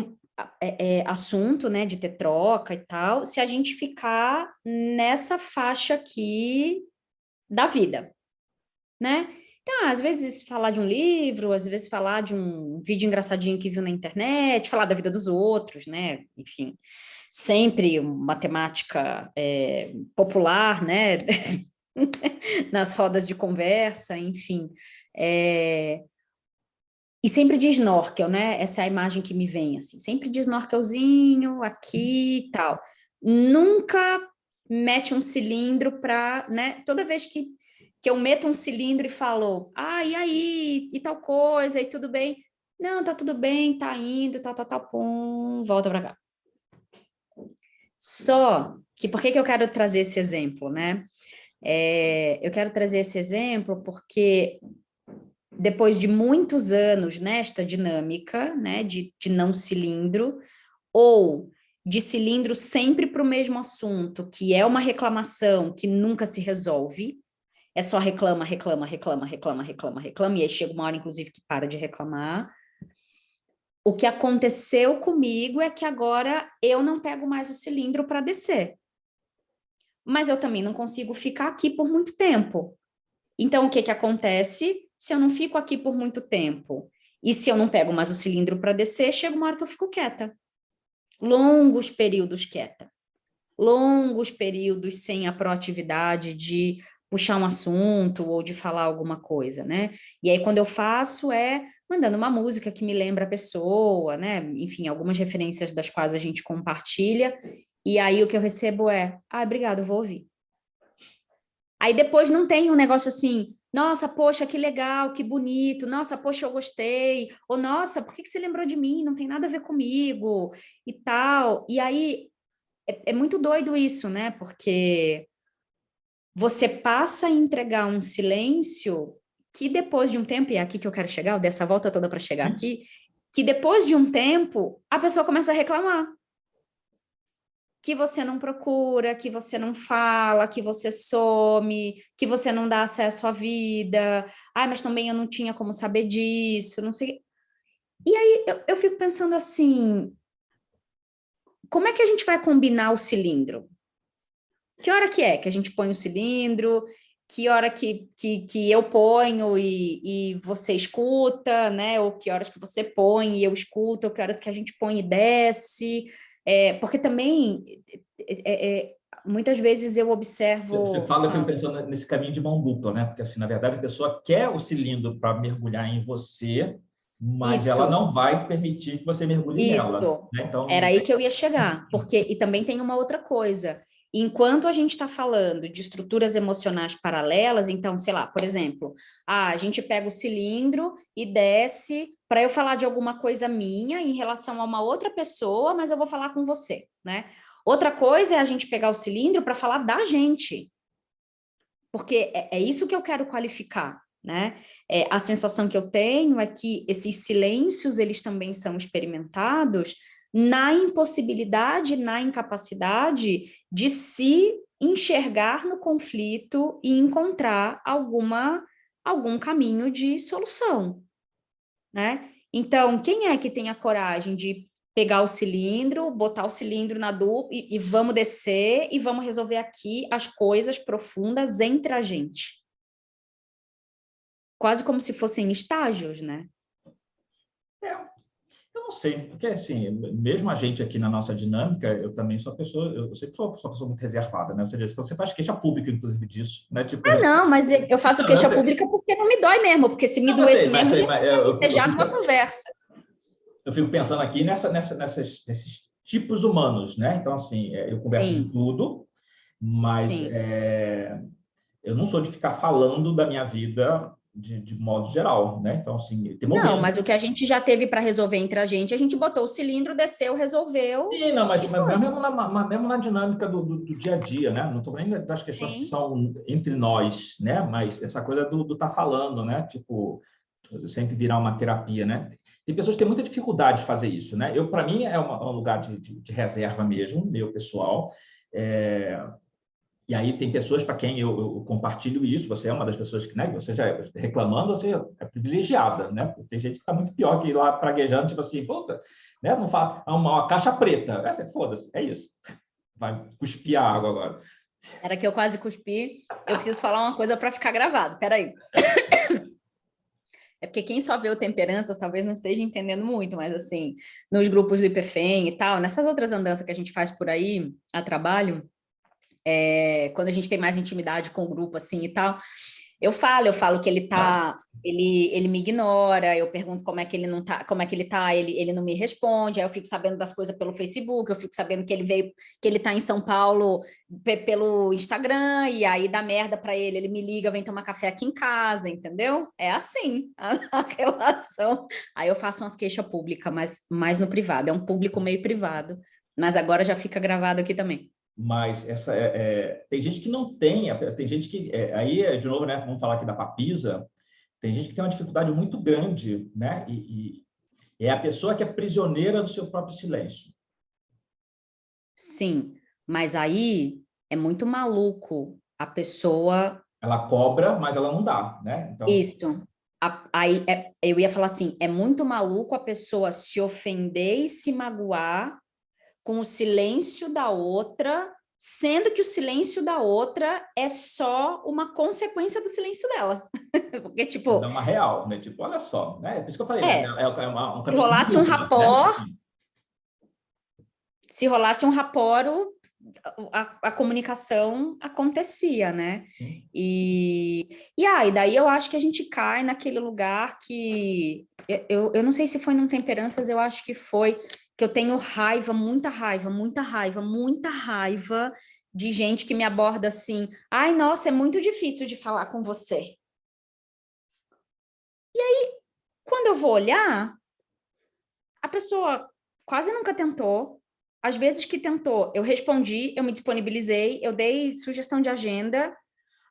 assunto, né, de ter troca e tal, se a gente ficar nessa faixa aqui da vida, né? Então, às vezes falar de um livro, às vezes falar de um vídeo engraçadinho que viu na internet, falar da vida dos outros, né? Enfim, sempre uma temática popular, né? Nas rodas de conversa, enfim. E sempre de snorkel, né? Essa é a imagem que me vem, assim. Sempre de snorkelzinho aqui e tal. Nunca mete um cilindro para, né? Toda vez que eu meto um cilindro e falo, e aí? E tal coisa, e tudo bem? Não, tá tudo bem, tá indo, tal, pum, volta para cá. Só que por que eu quero trazer esse exemplo, né? Eu quero trazer esse exemplo porque depois de muitos anos nesta dinâmica, né, de não cilindro, ou de cilindro sempre para o mesmo assunto, que é uma reclamação que nunca se resolve, é só reclama, e aí chega uma hora, inclusive, que para de reclamar. O que aconteceu comigo é que agora eu não pego mais o cilindro para descer. Mas eu também não consigo ficar aqui por muito tempo. Então, o que acontece se eu não fico aqui por muito tempo? E se eu não pego mais o cilindro para descer, chega uma hora que eu fico quieta. Longos períodos quieta. Longos períodos sem a proatividade de puxar um assunto ou de falar alguma coisa, né? E aí, quando eu faço, mandando uma música que me lembra a pessoa, né? Enfim, algumas referências das quais a gente compartilha. E aí, o que eu recebo obrigado, vou ouvir. Aí depois não tem um negócio assim, Nossa, poxa, que legal, que bonito. Nossa, poxa, eu gostei. Ou, nossa, por que que você lembrou de mim? Não tem nada a ver comigo e tal. E aí, é muito doido isso, né? Porque você passa a entregar um silêncio que depois de um tempo, e é aqui que eu quero chegar, eu dei essa volta toda para chegar aqui, que depois de um tempo, a pessoa começa a reclamar. Que você não procura, que você não fala, que você some, que você não dá acesso à vida. Ai, mas também eu não tinha como saber disso, não sei. E aí eu fico pensando assim, como é que a gente vai combinar o cilindro? Que hora que é que a gente põe o cilindro? Que hora que eu ponho e você escuta, né? Ou que horas que você põe e eu escuto, ou que horas que a gente põe e desce. Porque também muitas vezes eu Você observo, fala, eu fico falo, pensando nesse caminho de mão dupla, né? Porque, assim, na verdade, a pessoa quer o cilindro para mergulhar em você, mas ela isso, não vai permitir que você mergulhe nela, isso, né? era Então, aí que eu ia chegar, porque, e também tem uma outra coisa, enquanto a gente está falando de estruturas emocionais paralelas, então, sei lá, por exemplo, a gente pega o cilindro e desce para eu falar de alguma coisa minha em relação a uma outra pessoa, mas eu vou falar com você, né? Outra coisa é a gente pegar o cilindro para falar da gente, porque é isso que eu quero qualificar, né? A sensação que eu tenho é que esses silêncios, eles também são experimentados na impossibilidade, na incapacidade de se enxergar no conflito e encontrar algum caminho de solução, né? Então, quem é que tem a coragem de pegar o cilindro, botar o cilindro na dupla e vamos descer e vamos resolver aqui as coisas profundas entre a gente? Quase como se fossem estágios, né? é, eu não sei, porque, assim, mesmo a gente aqui na nossa dinâmica, eu também sou uma pessoa, eu sempre sou uma pessoa muito reservada, né? Ou seja, você faz queixa pública, inclusive, disso, né? Tipo, Ah, não, mas eu faço não, queixa pública porque não me dói mesmo, porque se me não, mas doesse sei, mesmo, ia eu, ser eu já fico, numa conversa. eu fico pensando aqui nesses tipos humanos, né? Então, assim, eu converso de Sim, tudo, mas sim. eu não sou de ficar falando da minha vida de modo geral, né? Então, assim, tem Não, momentos. mas o que a gente já teve para resolver entre a gente botou o cilindro, desceu, resolveu Sim, não, e mas foi. mesmo na dinâmica do dia a dia, né? Não estou falando nem das questões que Sim, são entre nós, né? Mas essa coisa do tá falando, né? Tipo, sempre virar uma terapia, né? Tem pessoas que têm muita dificuldade de fazer isso, né? Eu, para mim, é um lugar de reserva mesmo, meu pessoal. É, e aí tem pessoas para quem eu compartilho isso. Você é uma das pessoas que, né? Você já reclamando, você é privilegiada, né? Porque tem gente que está muito pior que ir lá praguejando, tipo assim, puta, né? Não fala, uma caixa preta. Foda-se, é isso. Vai cuspir a água agora. era que eu quase cuspi. Eu preciso falar uma coisa para ficar gravado. Peraí. É porque quem só vê o Temperanças talvez não esteja entendendo muito, mas assim, nos grupos do IPFEM e tal, nessas outras andanças que a gente faz por aí, a trabalho, quando a gente tem mais intimidade com o grupo assim e tal, eu falo que ele me ignora, eu pergunto como é que ele não tá, como é que ele tá, ele não me responde, aí eu fico sabendo das coisas pelo Facebook, eu fico sabendo que ele veio, que ele tá em São Paulo pelo Instagram, e aí dá merda para ele me liga, vem tomar café aqui em casa, entendeu? É assim a relação. Aí eu faço umas queixas públicas, mas mais no privado, é um público meio privado, mas agora já fica gravado aqui também. Mas tem gente que não tem gente que. De novo, né? Vamos falar aqui da papisa. Tem gente que tem uma dificuldade muito grande, né? E é a pessoa que é prisioneira do seu próprio silêncio. Sim, mas aí é muito maluco a pessoa. Ela cobra, mas ela não dá, né? Então, Isso. Aí eu ia falar assim: é muito maluco a pessoa se ofender e se magoar com o silêncio da outra, sendo que o silêncio da outra é só uma consequência do silêncio dela. Porque, ela tipo, dá uma real, né? Tipo, olha só, né? É por isso que eu falei, né? Um se caminho de rolasse um dupla, né? Tipo rapor, assim, se rolasse um raporo, a comunicação acontecia, né? sim. E daí eu acho que a gente cai naquele lugar que eu não sei se foi num Temperanças, eu acho que foi que eu tenho raiva, muita raiva, muita raiva, muita raiva de gente que me aborda assim, ai, nossa, é muito difícil de falar com você. Quando eu vou olhar, a pessoa quase nunca tentou. Às vezes que tentou, eu respondi, eu me disponibilizei, eu dei sugestão de agenda.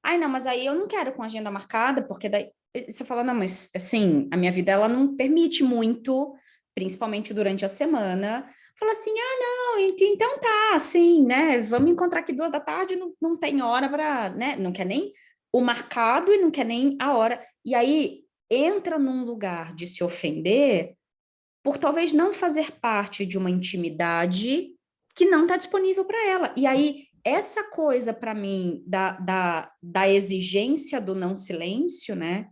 Ai, não, mas aí eu não quero com agenda marcada, porque daí você fala, não, mas assim, a minha vida ela não permite muito, principalmente durante a semana. Fala assim, ah, não, então tá, assim, né? Vamos encontrar aqui 2 da tarde, não tem hora para, né? Não quer nem o marcado e não quer nem a hora. E aí entra num lugar de se ofender por talvez não fazer parte de uma intimidade que não está disponível para ela. E aí, essa coisa, para mim, da exigência do não silêncio, né?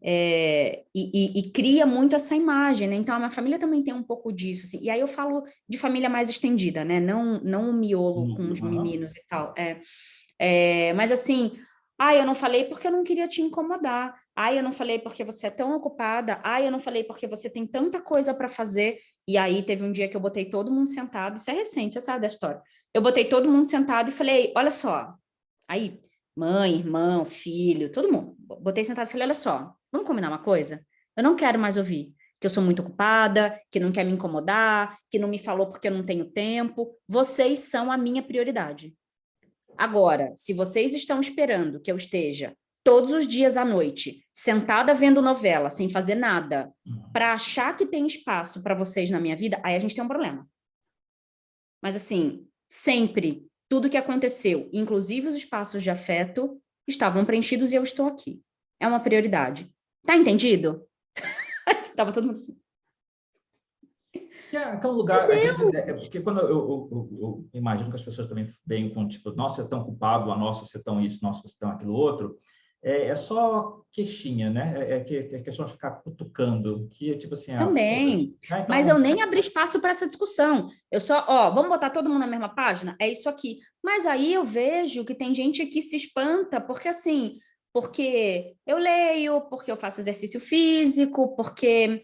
E cria muito essa imagem, né? Então, a minha família também tem um pouco disso, assim. E aí eu falo de família mais estendida, né? Não o miolo com os meninos e tal. Mas assim, eu não falei porque eu não queria te incomodar. Eu não falei porque você é tão ocupada. Eu não falei porque você tem tanta coisa para fazer. E aí teve um dia que eu botei todo mundo sentado. Isso é recente, você sabe da história. Eu botei todo mundo sentado e falei: olha só. Aí, mãe, irmão, filho, todo mundo. Botei sentado e falei: olha só, vamos combinar uma coisa? Eu não quero mais ouvir que eu sou muito ocupada, que não quer me incomodar, que não me falou porque eu não tenho tempo. Vocês são a minha prioridade. Agora, se vocês estão esperando que eu esteja todos os dias à noite, sentada vendo novela, sem fazer nada, para achar que tem espaço para vocês na minha vida, aí a gente tem um problema. Mas assim, sempre, tudo que aconteceu, inclusive os espaços de afeto, estavam preenchidos e eu estou aqui. É uma prioridade. Tá entendido? Tava todo mundo assim. Que é um lugar, às vezes, porque quando eu imagino que as pessoas também veem com, tipo, nossa, você é tão culpado, a nossa, você é tão isso, nossa, você é tão aquilo outro, só queixinha, né? Que é questão de ficar cutucando, que é tipo assim, Também. então, Mas eu nem abri espaço para essa discussão. Eu só, vamos botar todo mundo na mesma página? É isso aqui. Mas aí eu vejo que tem gente que se espanta, porque assim, porque eu leio, porque eu faço exercício físico, porque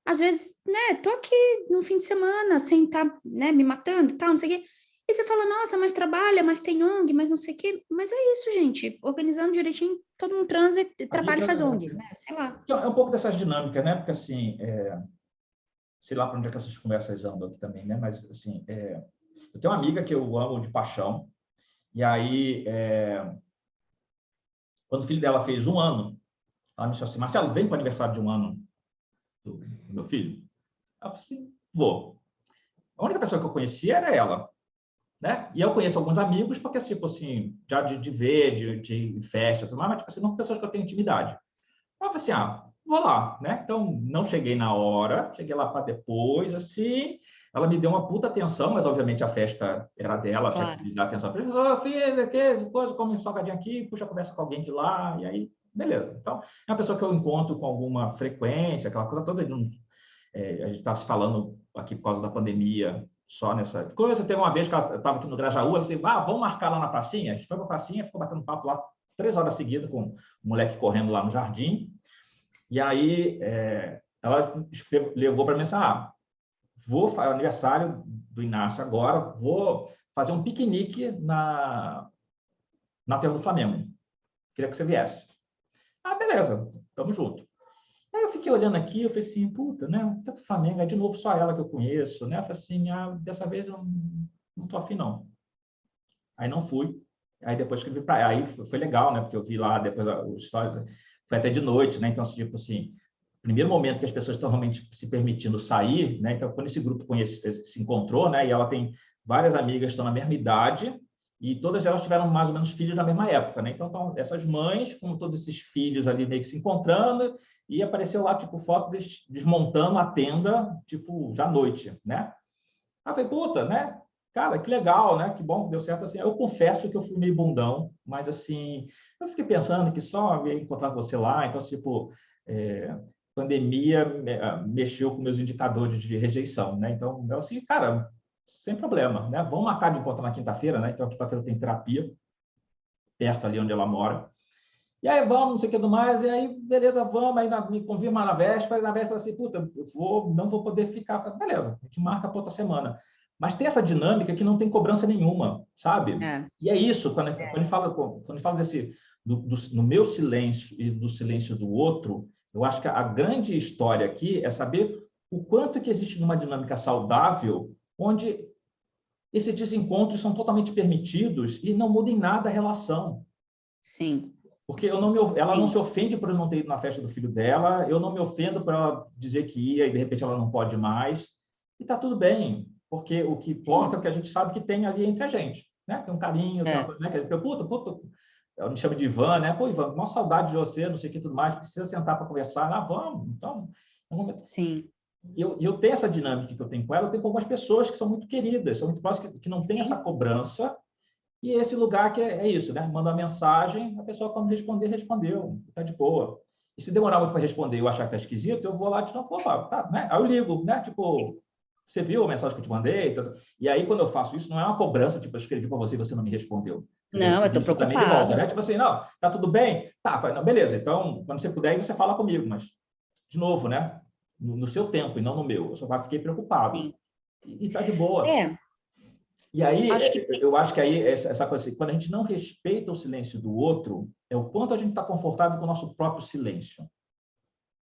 às vezes, né, tô aqui no fim de semana sem estar, né, me matando e tal, não sei o quê. E você fala, nossa, mas trabalha, mas tem ONG, mas não sei o quê. Mas é isso, gente. Organizando direitinho, todo mundo transa, a trabalha e vida faz ONG, né? Sei lá. é um pouco dessas dinâmicas, né? Porque assim, sei lá para onde é que essas conversas andam aqui também, né? Mas assim, eu tenho uma amiga que eu amo de paixão, e aí, quando o filho dela fez 1 ano, ela me disse assim, Marcelo, vem para o aniversário de 1 ano do meu filho? Ela falou assim, vou. A única pessoa que eu conhecia era ela, né? E eu conheço alguns amigos, porque, tipo assim, já de ver, de festa, tudo mais, mas, tipo assim, não pessoas que eu tenho intimidade. Eu falei assim, vou lá, né? Então, não cheguei na hora, cheguei lá para depois, assim, ela me deu uma puta atenção, mas, obviamente, a festa era dela, tinha que Claro. me dar atenção. Eu falei, filha, que coisa, come um salgadinho aqui, puxa a conversa com alguém de lá, e aí, beleza. Então, é uma pessoa que eu encontro com alguma frequência, aquela coisa toda, a gente estava se falando aqui por causa da pandemia, só nessa coisa. Teve uma vez que ela estava aqui no Grajaú, ela disse, vamos marcar lá na pracinha? A gente foi para a pracinha, ficou batendo papo lá 3 horas seguidas com um moleque correndo lá no jardim. E aí ela levou para mim assim, vou fazer o aniversário do Inácio agora, vou fazer um piquenique na terra do Flamengo. Queria que você viesse. Beleza, tamo junto. Aí eu fiquei olhando aqui, eu falei assim, puta, né? O Flamengo é de novo só ela que eu conheço, né? Eu falei assim, dessa vez eu não tô afim, não. Aí não fui. Aí depois escrevi para ela. Aí foi legal, né? Porque eu vi lá depois os stories, foi até de noite, né? Então, tipo assim, primeiro momento que as pessoas estão realmente se permitindo sair, né? Então, quando esse grupo se encontrou, né? E ela tem várias amigas que estão na mesma idade e todas elas tiveram mais ou menos filhos na mesma época, né? Então essas mães com todos esses filhos ali meio que se encontrando e apareceu lá, tipo, foto desmontando a tenda, tipo, já à noite, né? Aí eu falei, puta, né? Cara, que legal, né? Que bom que deu certo. Assim, eu confesso que eu fui meio bundão, mas assim, eu fiquei pensando que só ia encontrar você lá, então, tipo, pandemia mexeu com meus indicadores de rejeição, né? Então, eu assim, cara, sem problema, né? Vamos marcar de encontrar na quinta-feira, né? Então, quinta-feira tem terapia, perto ali onde ela mora. E aí, vamos, não sei o que do mais, e aí, beleza, vamos, aí me confirma na véspera, e na véspera assim, puta, não vou poder ficar. Beleza, a gente marca para outra semana. Mas tem essa dinâmica que não tem cobrança nenhuma, sabe? E é isso, quando a gente fala desse, no meu silêncio e do silêncio do outro, Eu acho que a grande história aqui é saber o quanto que existe numa dinâmica saudável, onde esses desencontros são totalmente permitidos e não muda em nada a relação. Sim. Porque ela não Sim. se ofende por eu não ter ido na festa do filho dela, eu não me ofendo por ela dizer que ia e de repente ela não pode mais. E está tudo bem, porque o que importa é o Sim. que a gente sabe que tem ali entre a gente. Né? Tem um carinho, tem uma É. coisa, né? Que a gente, puta, eu me chamo de Ivan, né? Pô, Ivan, uma saudade de você, não sei o que tudo mais, precisa sentar para conversar. Ah, vamos. Então, Sim. eu tenho essa dinâmica que eu tenho com ela, eu tenho com algumas pessoas que são muito queridas, são muito próximas, que não têm essa Sim. cobrança. E esse lugar que é isso, né? Manda uma mensagem, a pessoa, quando responder, respondeu, está de boa. E se demorar muito para responder e eu achar que está esquisito, eu vou lá de novo, tá, né? Aí eu ligo, né? Tipo, você viu a mensagem que eu te mandei? E aí, quando eu faço isso, não é uma cobrança, tipo, eu escrevi para você e você não me respondeu. Eu já Não, eu escrevi estou isso também de volta, né? preocupada. Tipo assim, não, tá tudo bem? Tá, não, beleza. Então, quando você puder, você fala comigo, mas, de novo, né? No seu tempo e não no meu. Eu só fiquei preocupado. Sim. E tá de boa. É, E aí, acho que eu acho que aí, essa coisa assim, quando a gente não respeita o silêncio do outro, é o quanto a gente está confortável com o nosso próprio silêncio.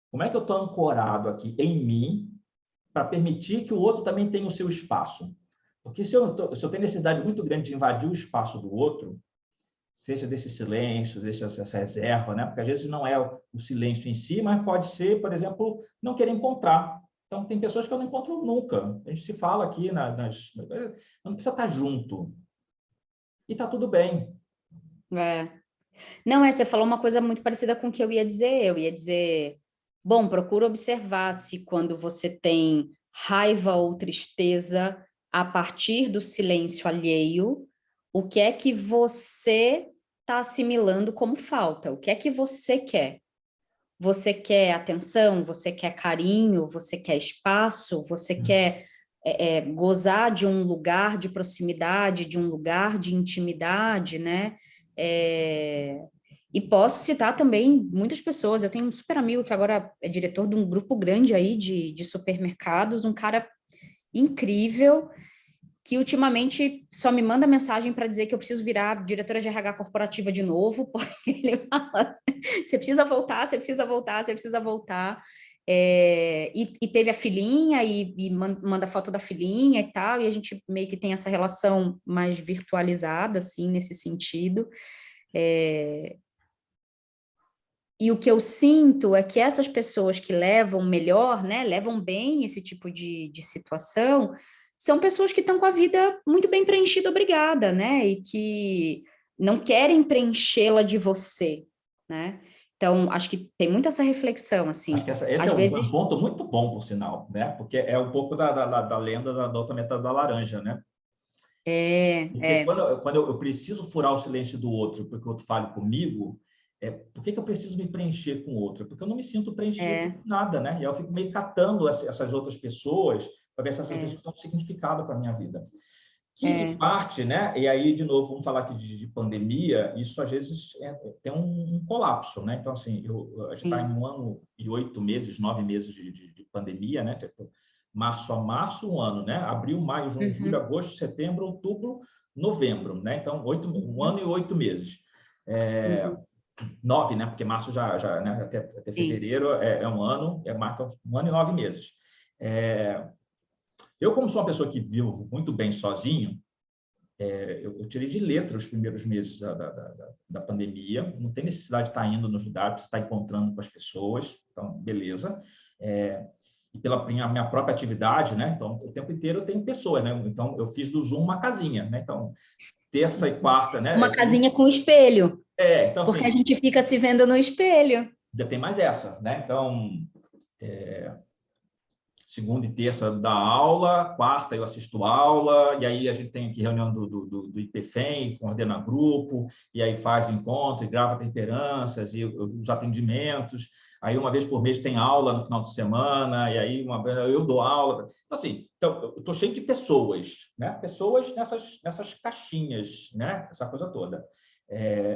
Como é que eu estou ancorado aqui em mim para permitir que o outro também tenha o seu espaço? Porque se eu tenho necessidade muito grande de invadir o espaço do outro, seja desse silêncio, dessa reserva, né? Porque às vezes não é o silêncio em si, mas pode ser, por exemplo, não querer encontrar. Então, tem pessoas que eu não encontro nunca. A gente se fala aqui não precisa estar junto. E está tudo bem. é. Não, você falou uma coisa muito parecida com o que eu ia dizer. Eu ia dizer, bom, procura observar se quando você tem raiva ou tristeza a partir do silêncio alheio, o que é que você está assimilando como falta? O que é que você quer? Você quer atenção? Você quer carinho? Você quer espaço? Você quer gozar de um lugar de proximidade, de um lugar de intimidade, né? É, e posso citar também muitas pessoas. Eu tenho um super amigo que agora é diretor de um grupo grande aí de supermercados, um cara incrível, que ultimamente só me manda mensagem para dizer que eu preciso virar diretora de RH corporativa de novo, porque ele fala assim, você precisa voltar, você precisa voltar, você precisa voltar. E teve a filhinha e manda foto da filhinha e tal, e a gente meio que tem essa relação mais virtualizada, assim, nesse sentido. É, e o que eu sinto é que essas pessoas que levam melhor, né, levam bem esse tipo de situação, são pessoas que estão com a vida muito bem preenchida, obrigada, né, e que não querem preenchê-la de você, né? Então, acho que tem muito essa reflexão, Acho assim, que esse às é vezes um ponto muito bom, por sinal, né? Porque é um pouco da lenda da outra metade da laranja, né? Porque é, quando eu preciso furar o silêncio do outro porque o outro fale comigo, por que eu preciso me preencher com o outro? Porque eu não me sinto preenchido é, com nada, né? E eu fico meio catando essas outras pessoas para ver se essas é, pessoas têm um significado para a minha vida. Que, em é, parte, né? E aí, de novo, vamos falar aqui de pandemia, isso às vezes tem um colapso, né? Então, assim, a gente está em sim, 1 ano e 8 meses, 9 meses de pandemia, né? Tipo, março a março, 1 ano, né? Abril, maio, junho, julho, uhum, agosto, setembro, outubro, novembro, né? Então, 1 ano e 8 meses. É, uhum, 9, né? Porque março né? Até sim, fevereiro é 1 ano, março 1 ano e 9 meses. Eu, como sou uma pessoa que vivo muito bem sozinho, eu tirei de letra os primeiros meses da pandemia, não tem necessidade de estar indo nos lugares, estar encontrando com as pessoas, então, beleza. E pela minha própria atividade, né? Então, o tempo inteiro eu tenho pessoas, né? Então, eu fiz do Zoom uma casinha, né? Então, terça e quarta, né? uma casinha com espelho, Então, porque a assim, gente fica se vendo no espelho. ainda tem mais essa, né? Então, segunda e terça da aula, quarta eu assisto aula, e aí a gente tem aqui reunião do IPFEM, coordena grupo, e aí faz encontro, e grava temperanças, e os atendimentos, aí uma vez por mês tem aula no final de semana, e aí uma vez eu dou aula. Então, assim, eu estou cheio de pessoas, né? Pessoas nessas caixinhas, né? Essa coisa toda.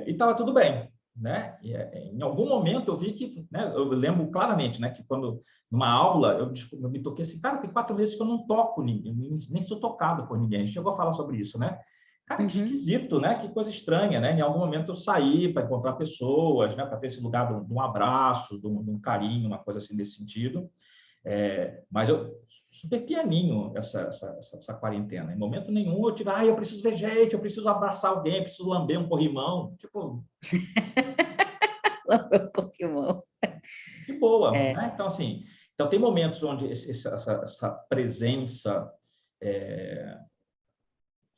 E estava tudo bem, né? Em algum momento eu vi que, né? Eu lembro claramente, né? Que quando numa aula eu me toquei assim, cara, tem 4 meses que eu não toco ninguém, nem sou tocado por ninguém. A gente chegou a falar sobre isso, né? Cara, que esquisito, né? Que coisa estranha, né? Em algum momento eu saí para encontrar pessoas, né? Para ter esse lugar de um abraço, de um carinho, uma coisa assim desse sentido. Mas eu super pianinho essa quarentena. Em momento nenhum eu tive, eu preciso ver gente, eu preciso abraçar alguém, eu preciso lamber um corrimão. Tipo, lamber um corrimão. De boa, né? Então, assim, tem momentos onde essa presença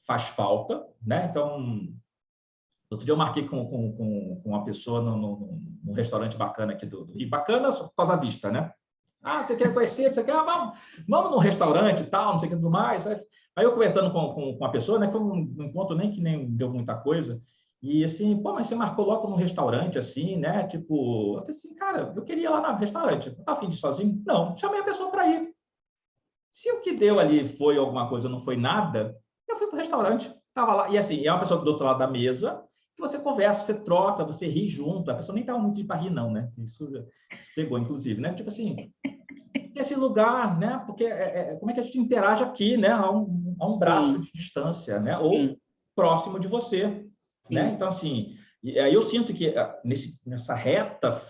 faz falta, né? Então, outro dia eu marquei com uma pessoa num restaurante bacana aqui do Rio. Bacana só por causa da vista, né? Você quer conhecer? Você quer? Vamos num restaurante e tal, não sei o que tudo mais. Aí eu conversando com a pessoa, né? Que foi um encontro nem que nem deu muita coisa. E assim, mas você marcou logo num restaurante, assim, né? Tipo, eu falei assim, cara, eu queria ir lá no restaurante. Não tá afim de ir sozinho? Não, chamei a pessoa para ir. Se o que deu ali foi alguma coisa, não foi nada, eu fui para o restaurante, estava lá. E assim, é uma pessoa do outro lado da mesa, que você conversa, você troca, você ri junto. A pessoa nem estava muito para rir, não, né? Isso pegou, inclusive, né? Tipo assim, esse lugar, né? Porque como é que a gente interage aqui, né? A um braço de distância, né? Ou próximo de você, né? Então, assim, aí eu sinto que nessa reta,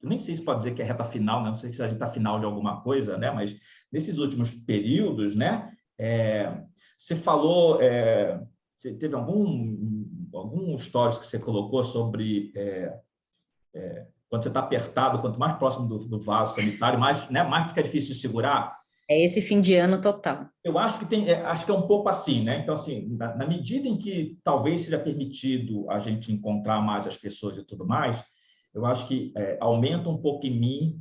eu nem sei se pode dizer que é reta final, né? Não sei se a gente está final de alguma coisa, né? Mas nesses últimos períodos, né? Você falou, você teve algum stories que você colocou sobre quando você está apertado, quanto mais próximo do vaso sanitário, mais fica difícil de segurar. É esse fim de ano total. Eu acho que acho que é um pouco assim, né? Então, assim, na medida em que talvez seja permitido a gente encontrar mais as pessoas e tudo mais, eu acho que aumenta um pouco em mim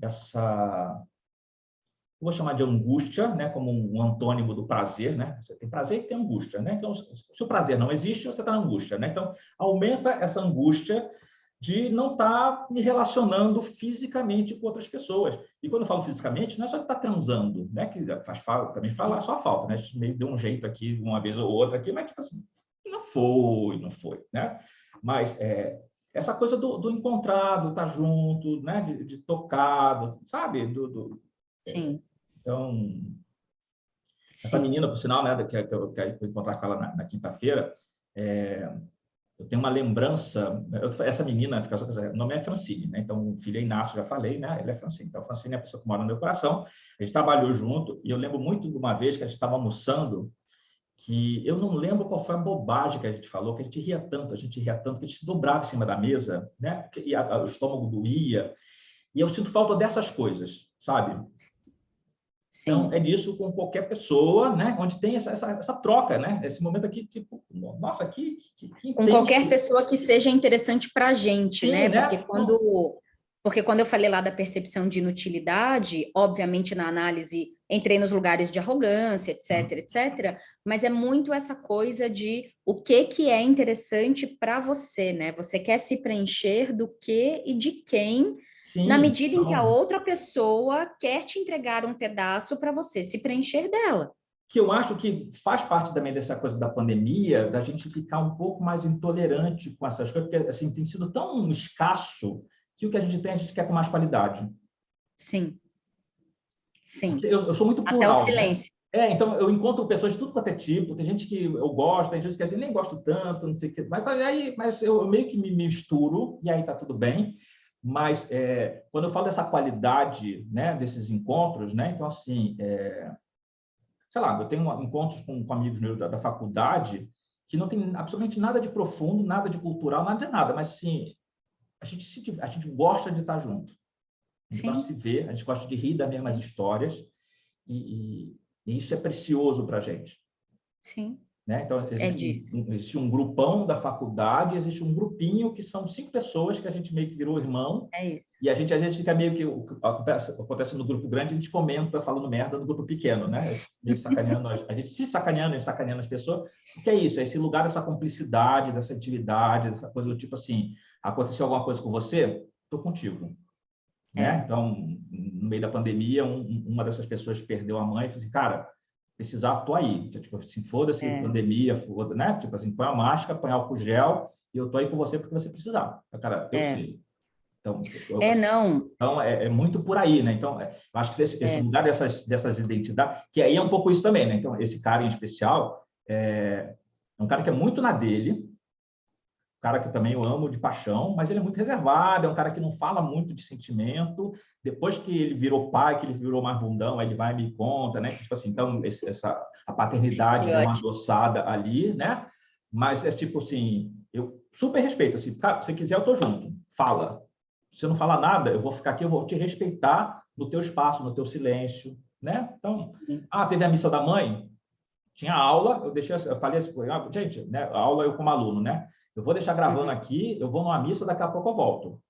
vou chamar de angústia, né? Como um antônimo do prazer, né? Você tem prazer e tem angústia, né? Então, se o prazer não existe, você está na angústia, né? Então, aumenta essa angústia de não estar me relacionando fisicamente com outras pessoas. E quando eu falo fisicamente, não é só que está transando, né? Que também faz só a falta, né? A gente meio deu um jeito aqui, uma vez ou outra aqui, mas tipo assim, não foi, né? Mas essa coisa do encontrado, estar junto, né? De tocado, sabe? Sim. Então, essa menina, por sinal, né? Que eu vou encontrar com ela na quinta-feira, eu tenho uma lembrança. Essa menina, o nome é Francine, né? Então, o filho é Inácio, já falei, né? Ele é Francine. Então, Francine é a pessoa que mora no meu coração. A gente trabalhou junto e eu lembro muito de uma vez que a gente estava almoçando, que eu não lembro qual foi a bobagem que a gente falou, que a gente ria tanto, que a gente dobrava em cima da mesa, né? E o estômago doía. E eu sinto falta dessas coisas, sabe? Sim. Então, é disso com qualquer pessoa, né? Onde tem essa troca, né? Esse momento aqui, tipo, nossa, que com intenso. qualquer pessoa que seja interessante para a gente, Sim, né? né? Porque quando eu falei lá da percepção de inutilidade, obviamente na análise entrei nos lugares de arrogância, etc, mas é muito essa coisa de o que é interessante para você, né? Você quer se preencher do que e de quem, Sim, na medida em que a outra pessoa quer te entregar um pedaço para você se preencher dela. Que eu acho que faz parte também dessa coisa da pandemia, da gente ficar um pouco mais intolerante com essas coisas, porque assim, tem sido tão escasso que o que a gente tem, a gente quer com mais qualidade. Sim. Sim. Eu sou muito plural. Até o silêncio. Né? Então, eu encontro pessoas de tudo quanto é tipo, tem gente que eu gosto, tem gente que assim, nem gosto tanto, não sei o que, mas eu meio que me misturo, e aí tá tudo bem. Mas quando eu falo dessa qualidade, né, desses encontros, né, então assim, sei lá, eu tenho encontros com amigos meus da faculdade que não tem absolutamente nada de profundo, nada de cultural, nada de nada, mas assim, a gente gosta de estar junto. A gente gosta de se ver, a gente gosta de rir das mesmas histórias e isso é precioso para a gente. Sim. Né? Então, existe um grupão da faculdade, existe um grupinho que são 5 pessoas que a gente meio que virou irmão. É isso. E a gente, às vezes, fica meio que... Acontece no grupo grande, a gente comenta falando merda no grupo pequeno, né? Meio sacaneando, a gente se sacaneando e sacaneando as pessoas. O que é isso? É esse lugar dessa cumplicidade, dessa atividade, dessa coisa do tipo assim, aconteceu alguma coisa com você? Estou contigo. Né? Então, no meio da pandemia, uma dessas pessoas perdeu a mãe e falou assim, cara, precisar, tô aí. Tipo assim, foda-se, pandemia, foda, né? Tipo assim, põe a máscara, põe álcool gel e eu tô aí com você porque você precisar. Cara, eu sei. Então, não. Então, é muito por aí, né? Então, eu acho que esse lugar dessas identidades, que aí é um pouco isso também, né? Então, esse cara em especial, É um cara que é muito na dele, um cara que também eu amo de paixão, mas ele é muito reservado, é um cara que não fala muito de sentimento. Depois que ele virou pai, que ele virou mais bundão, aí ele vai e me conta, né? Que, tipo assim, então, a paternidade Que deu uma ótimo. adoçada ali, né? Mas é tipo assim, eu super respeito, assim, cara, se quiser eu tô junto, fala. Se eu não falar nada, eu vou ficar aqui, eu vou te respeitar no teu espaço, no teu silêncio, né? Então, Sim. teve a missa da mãe, tinha aula, eu falei assim, gente, né, a aula eu como aluno, né? Eu vou deixar gravando Uhum. aqui, eu vou numa missa, daqui a pouco eu volto.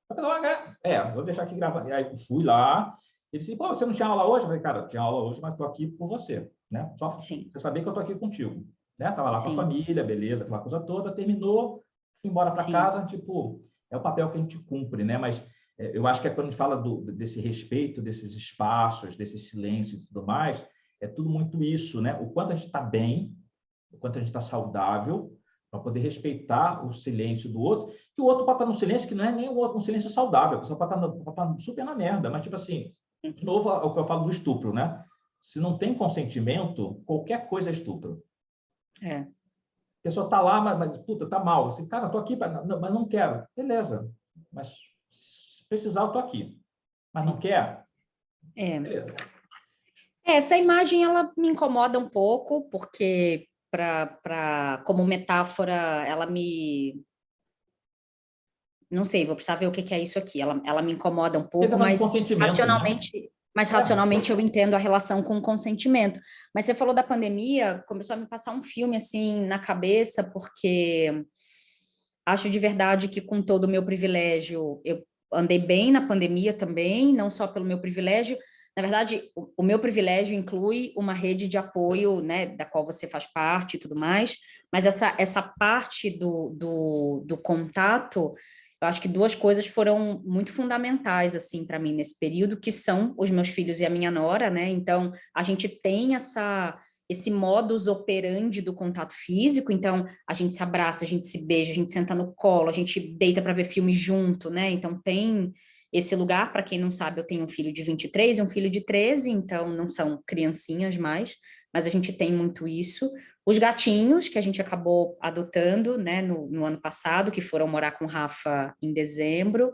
Vou deixar aqui gravando. E aí fui lá, ele disse, pô, você não tinha aula hoje? Eu falei, cara, tinha aula hoje, mas estou aqui por você, né? Só Sim, você saber que eu estou aqui contigo, né? Tava lá com a sim, família, beleza, aquela coisa toda, terminou, fui embora para sim. casa, tipo, é o papel que a gente cumpre, né? Mas eu acho que quando a gente fala desse respeito, desses espaços, desses silêncios e tudo mais, é tudo muito isso, né? O quanto a gente está bem, o quanto a gente está saudável, para poder respeitar o silêncio do outro, que o outro pode estar no silêncio que não é nem um silêncio saudável, a pessoa pode estar super na merda, mas, tipo assim, de novo, é o que eu falo do estupro, né? Se não tem consentimento, qualquer coisa é estupro. É, A pessoa está lá, mas, puta, tá mal. Assim, cara, tô aqui, mas não quero. Beleza, mas se precisar, eu tô aqui. Mas não sim. quer? É. Beleza. Essa imagem, ela me incomoda um pouco, porque, como metáfora, ela me... Não sei, vou precisar ver o que que é isso aqui. Ela me incomoda um Ele está pouco, falando de consentimento, né? mas É. racionalmente eu entendo a relação com o consentimento. Mas você falou da pandemia, começou a me passar um filme, assim, na cabeça, porque acho de verdade que, com todo o meu privilégio, eu andei bem na pandemia também, não só pelo meu privilégio. Na verdade, o meu privilégio inclui uma rede de apoio, né, da qual você faz parte e tudo mais, mas essa parte do contato, eu acho que duas coisas foram muito fundamentais, assim, para mim nesse período, que são os meus filhos e a minha nora, né? Então, a gente tem esse modus operandi do contato físico, então a gente se abraça, a gente se beija, a gente senta no colo, a gente deita para ver filme junto, né? Então tem esse lugar, para quem não sabe, eu tenho um filho de 23 e um filho de 13, então não são criancinhas mais, mas a gente tem muito isso. Os gatinhos, que a gente acabou adotando, né, no ano passado, que foram morar com o Rafa em dezembro,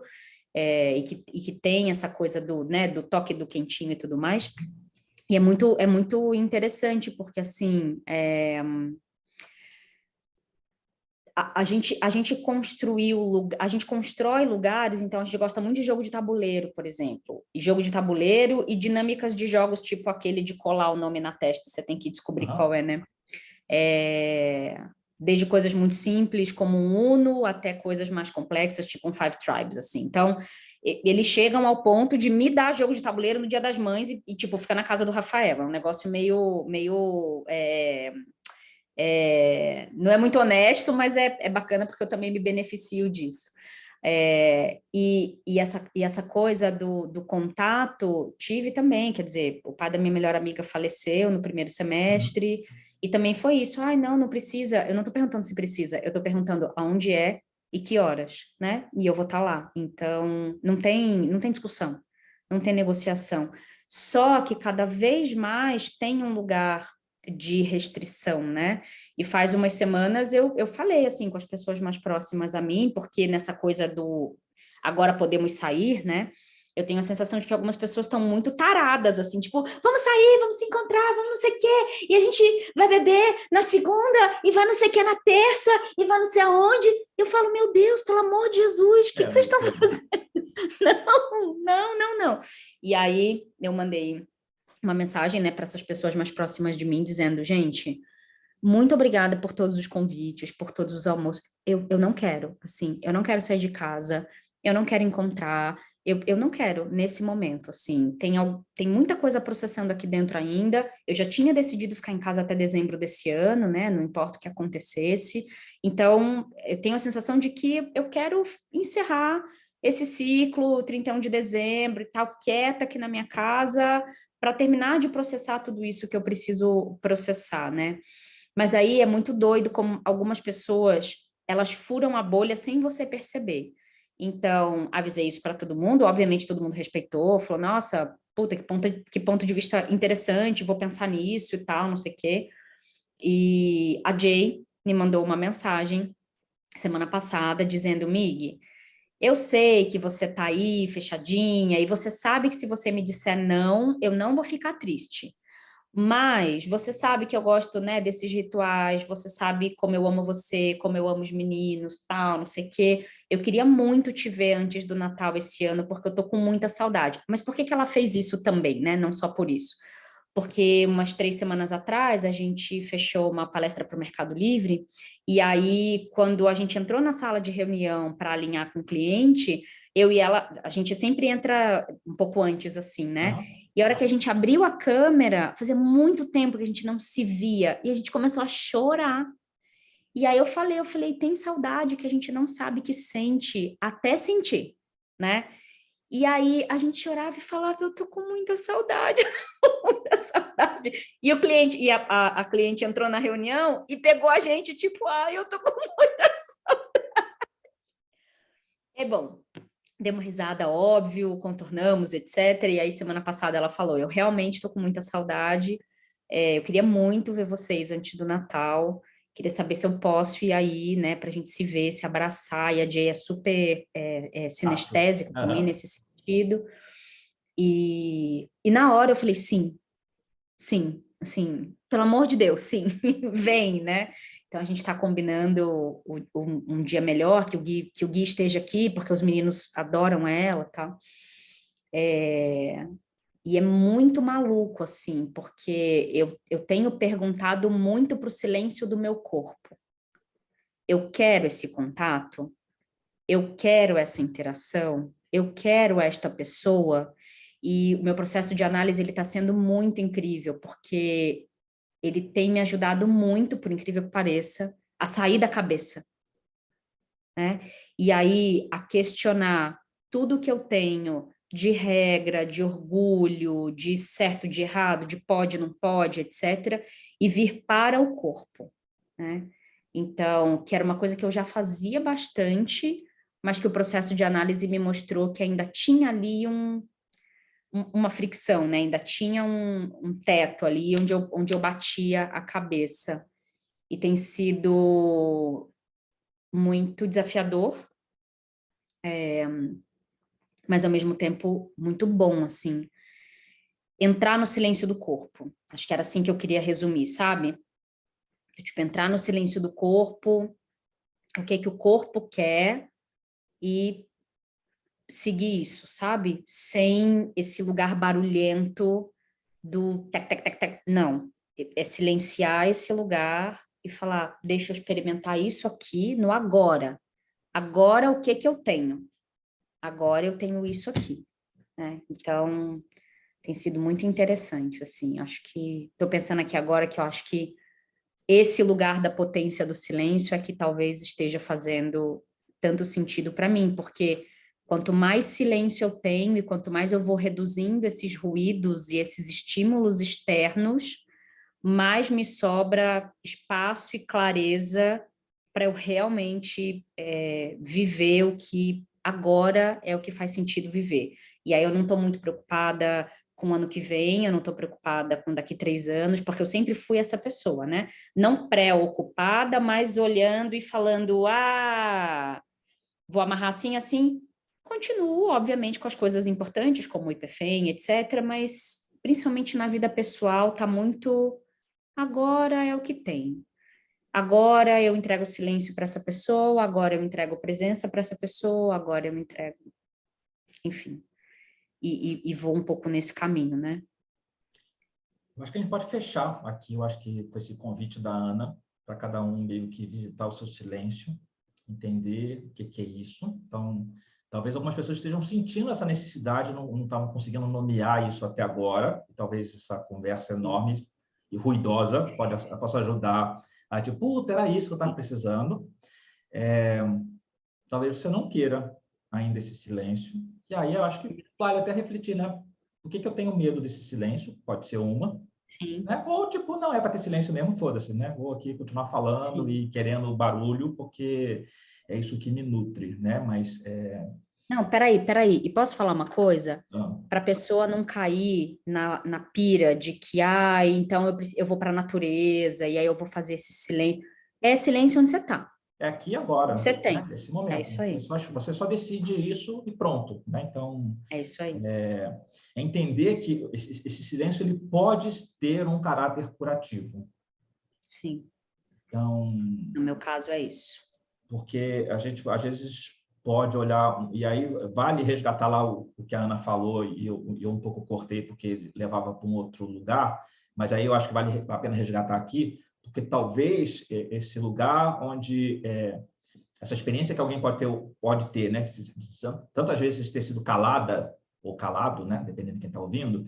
e que tem essa coisa né, do toque do quentinho e tudo mais. E é muito interessante, porque assim, a gente a gente constrói lugares, então a gente gosta muito de jogo de tabuleiro, por exemplo, e jogo de tabuleiro e dinâmicas de jogos, tipo aquele de colar o nome na testa, você tem que descobrir qual Uhum. é, né? Desde coisas muito simples, como um Uno, até coisas mais complexas, tipo um Five Tribes, assim. Então, eles chegam ao ponto de me dar jogo de tabuleiro no Dia das Mães tipo, ficar na casa do Rafael. É um negócio meio não é muito honesto, mas é bacana porque eu também me beneficio disso. E essa coisa do contato tive também, quer dizer, o pai da minha melhor amiga faleceu no primeiro Uhum. semestre, e também foi isso. Ai, não precisa. Eu não estou perguntando se precisa, eu estou perguntando aonde é e que horas, né? E eu vou estar lá. Então, não tem discussão, não tem negociação. Só que cada vez mais tem um lugar de restrição, né? E faz umas semanas eu falei assim com as pessoas mais próximas a mim, porque nessa coisa do agora podemos sair, né? Eu tenho a sensação de que algumas pessoas estão muito taradas, assim, tipo, vamos sair, vamos se encontrar, vamos não sei o quê, e a gente vai beber na segunda, e vai não sei o quê na terça, e vai não sei aonde. Eu falo, meu Deus, pelo amor de Jesus, o que que vocês estão Loucura. fazendo? Não, não, não, não. E aí eu mandei uma mensagem, né, para essas pessoas mais próximas de mim, dizendo, gente, muito obrigada por todos os convites, por todos os almoços. Eu não quero, assim, eu não quero sair de casa, eu não quero encontrar, eu não quero nesse momento, assim. Tem muita coisa processando aqui dentro ainda. Eu já tinha decidido ficar em casa até dezembro desse ano, né? Não importa o que acontecesse. Então, eu tenho a sensação de que eu quero encerrar esse ciclo, 31 de dezembro e tal, quieta aqui na minha casa, para terminar de processar tudo isso que eu preciso processar, né? Mas aí é muito doido como algumas pessoas, elas furam a bolha sem você perceber. Então, avisei isso para todo mundo, obviamente todo mundo respeitou, falou, nossa, puta, que ponto de vista interessante, vou pensar nisso e tal, não sei o quê. E a Jay me mandou uma mensagem semana passada dizendo: Mig, eu sei que você tá aí fechadinha e você sabe que se você me disser não, eu não vou ficar triste. Mas você sabe que eu gosto, né, desses rituais, você sabe como eu amo você, como eu amo os meninos, tal, não sei o quê. Eu queria muito te ver antes do Natal esse ano, porque eu tô com muita saudade. Mas por que que ela fez isso também, né? Não só por isso. Porque umas 3 semanas atrás a gente fechou uma palestra para o Mercado Livre, e aí, quando a gente entrou na sala de reunião para alinhar com o cliente, eu e ela, a gente sempre entra um pouco antes, assim, né? Aham. E a hora que a gente abriu a câmera, fazia muito tempo que a gente não se via, e a gente começou a chorar. E aí eu falei, tem saudade que a gente não sabe que sente, até sentir, né? E aí a gente chorava e falava, eu tô com muita saudade, muita saudade. E o cliente, a cliente entrou na reunião e pegou a gente, tipo, eu tô com muita. É bom, demos risada, óbvio, contornamos, etc. E aí, semana passada, ela falou: eu realmente tô com muita saudade. Eu queria muito ver vocês antes do Natal. Queria saber se eu posso ir aí, né, pra gente se ver, se abraçar. E a Jay é super Fácil. sinestésica também Aham. nesse sentido. E na hora eu falei, sim, sim, assim, pelo amor de Deus, sim, vem, né? Então a gente está combinando um dia melhor, que o Gui esteja aqui, porque os meninos adoram ela, tá? É, e é muito maluco, assim, porque eu tenho perguntado muito para o silêncio do meu corpo. Eu quero esse contato? Eu quero essa interação? Eu quero esta pessoa? E o meu processo de análise ele está sendo muito incrível, porque ele tem me ajudado muito, por incrível que pareça, a sair da cabeça, né? E aí a questionar tudo que eu tenho de regra, de orgulho, de certo, de errado, de pode, não pode, etc., e vir para o corpo, né? Então, que era uma coisa que eu já fazia bastante, mas que o processo de análise me mostrou que ainda tinha ali uma fricção, né? Ainda tinha um teto ali onde eu batia a cabeça. E tem sido muito desafiador, mas ao mesmo tempo muito bom, assim. Entrar no silêncio do corpo. Acho que era assim que eu queria resumir, sabe? Tipo, entrar no silêncio do corpo, o que que o corpo quer e seguir isso, sabe? Sem esse lugar barulhento do tec, tec, tec, tec. Não. É silenciar esse lugar e falar, deixa eu experimentar isso aqui no agora. Agora, o que que eu tenho? Agora eu tenho isso aqui, né? Então, tem sido muito interessante, assim. Acho que, estou pensando aqui agora que eu acho que esse lugar da potência do silêncio é que talvez esteja fazendo tanto sentido para mim, porque quanto mais silêncio eu tenho e quanto mais eu vou reduzindo esses ruídos e esses estímulos externos, mais me sobra espaço e clareza para eu realmente viver o que agora é o que faz sentido viver. E aí eu não estou muito preocupada com o ano que vem, eu não estou preocupada com daqui 3 anos, porque eu sempre fui essa pessoa, né? Não preocupada, mas olhando e falando, vou amarrar assim, assim. Continuo, obviamente, com as coisas importantes, como o IPFEM, etc., mas principalmente na vida pessoal, tá muito. Agora é o que tem. Agora eu entrego silêncio para essa pessoa, agora eu entrego presença para essa pessoa, agora eu entrego, enfim, e vou um pouco nesse caminho, né? Eu acho que a gente pode fechar aqui, eu acho que com esse convite da Ana, para cada um meio que visitar o seu silêncio, entender o que, que é isso. Então, talvez algumas pessoas estejam sentindo essa necessidade, não estavam conseguindo nomear isso até agora, e talvez essa conversa Sim. enorme e ruidosa possa ajudar a tipo, puta, era isso que eu estava precisando. Talvez você não queira ainda esse silêncio, e aí eu acho que vale até refletir, né? Por que, que eu tenho medo desse silêncio? Pode ser uma, Sim, né? Ou, tipo, não é para ter silêncio mesmo, foda-se, né? Vou aqui continuar falando sim. e querendo barulho, porque é isso que me nutre, né? Mas, Não, peraí. E posso falar uma coisa? não. Para a pessoa não cair na pira de que, então eu vou para a natureza e aí eu vou fazer esse silêncio. É silêncio onde você está. É aqui e agora, Você né? tem. Nesse É momento. isso aí. Você só decide isso e pronto, né? Então, É isso aí. é entender que esse silêncio ele pode ter um caráter curativo. Sim. Então, No meu caso é isso. porque a gente às vezes pode olhar, e aí vale resgatar lá o que a Ana falou, e eu um pouco cortei porque levava para um outro lugar, mas aí eu acho que vale a pena resgatar aqui, porque talvez esse lugar onde essa experiência que alguém pode ter, né, tantas vezes ter sido calada ou calado, né, dependendo de quem está ouvindo,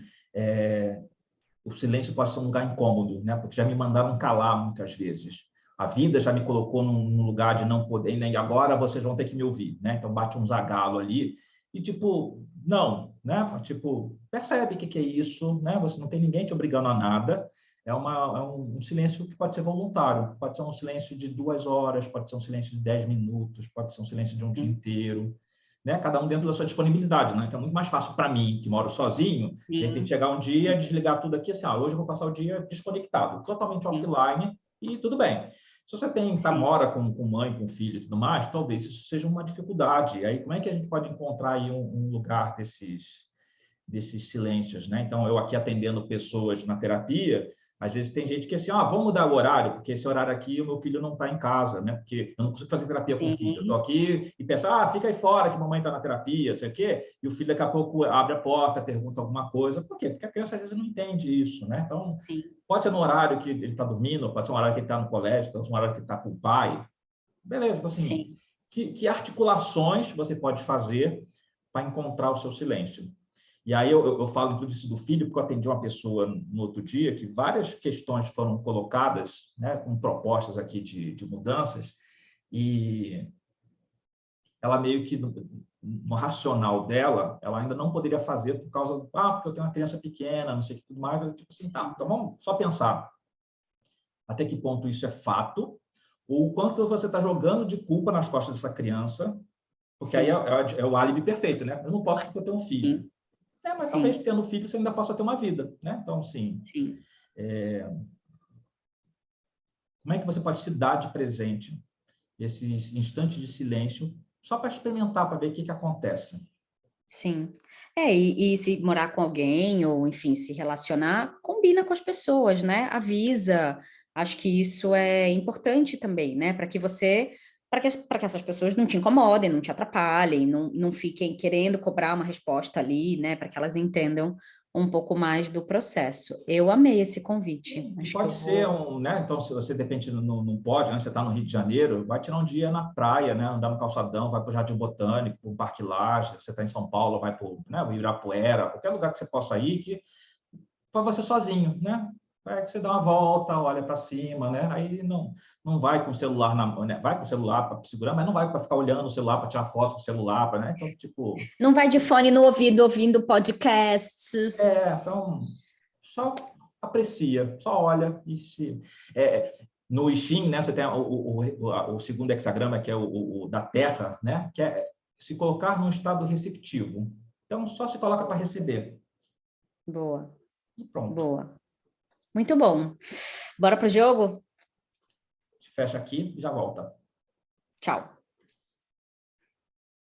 o silêncio pode ser um lugar incômodo, né? Porque já me mandaram calar muitas vezes. A vida já me colocou num lugar de não poder, né? E agora vocês vão ter que me ouvir, né? Então bate um zagalo ali e tipo, não, né? Tipo, percebe o que é isso, né? Você não tem ninguém te obrigando a nada. É um silêncio que pode ser voluntário, pode ser um silêncio de 2 horas, pode ser um silêncio de 10 minutos, pode ser um silêncio de um dia inteiro, né? Cada um dentro da sua disponibilidade, né? Que é muito mais fácil para mim, que moro sozinho, de repente chegar um dia, desligar tudo aqui, assim, hoje eu vou passar o dia desconectado, totalmente offline, e tudo bem. Se você mora com mãe, com filho e tudo mais, talvez isso seja uma dificuldade. Aí, como é que a gente pode encontrar aí um lugar desses silêncios, né? Então, eu aqui atendendo pessoas na terapia, às vezes tem gente que assim, vamos mudar o horário, porque esse horário aqui o meu filho não está em casa, né? Porque eu não consigo fazer terapia com o filho. Eu estou aqui e penso, fica aí fora que mamãe está na terapia, sei o quê, e o filho daqui a pouco abre a porta, pergunta alguma coisa. Por quê? Porque a criança às vezes não entende isso, né? Então, pode ser no horário que ele está dormindo, pode ser um horário que ele está no colégio, pode ser um horário que ele está com o pai. Beleza, então assim, que articulações você pode fazer para encontrar o seu silêncio? E aí eu falo tudo isso do filho, porque eu atendi uma pessoa no outro dia que várias questões foram colocadas, né, com propostas aqui de mudanças, e ela meio que, no racional dela, ela ainda não poderia fazer por causa do, porque eu tenho uma criança pequena, não sei o que tudo mais, tipo assim, tá, então vamos só pensar até que ponto isso é fato, ou o quanto você está jogando de culpa nas costas dessa criança, porque aí é o álibi perfeito, né? Eu não posso porque eu tenho um filho. Mas talvez tendo filho você ainda possa ter uma vida, né? Então, assim, como é que você pode se dar de presente esses instantes de silêncio só para experimentar, para ver o que acontece? Sim. E se morar com alguém, ou enfim, se relacionar, combina com as pessoas, né? Avisa. Acho que isso é importante também, né? Para que essas pessoas não te incomodem, não te atrapalhem, não fiquem querendo cobrar uma resposta ali, né? Para que elas entendam um pouco mais do processo. Eu amei esse convite. E Acho que eu pode ser vou. né? Então, se você de repente não pode, né? Você está no Rio de Janeiro, vai tirar um dia na praia, né? Andar no calçadão, vai para o Jardim Botânico, para o Parque Lage. Você está em São Paulo, vai para o Ibirapuera, qualquer lugar que você possa ir, que para você sozinho, né? É que você dá uma volta, olha para cima, né? Aí não vai com o celular né? Vai com o celular para segurar, mas não vai para ficar olhando o celular para tirar foto com o celular, né? Então, tipo, Não vai de fone no ouvido ouvindo podcasts. então só aprecia, só olha e se no I Ching, né? Você tem o segundo hexagrama que é o da Terra, né? Que é se colocar num estado receptivo. Então, só se coloca para receber. Boa, E pronto. boa. Muito bom. Bora pro jogo? Fecha aqui e já volta. Tchau.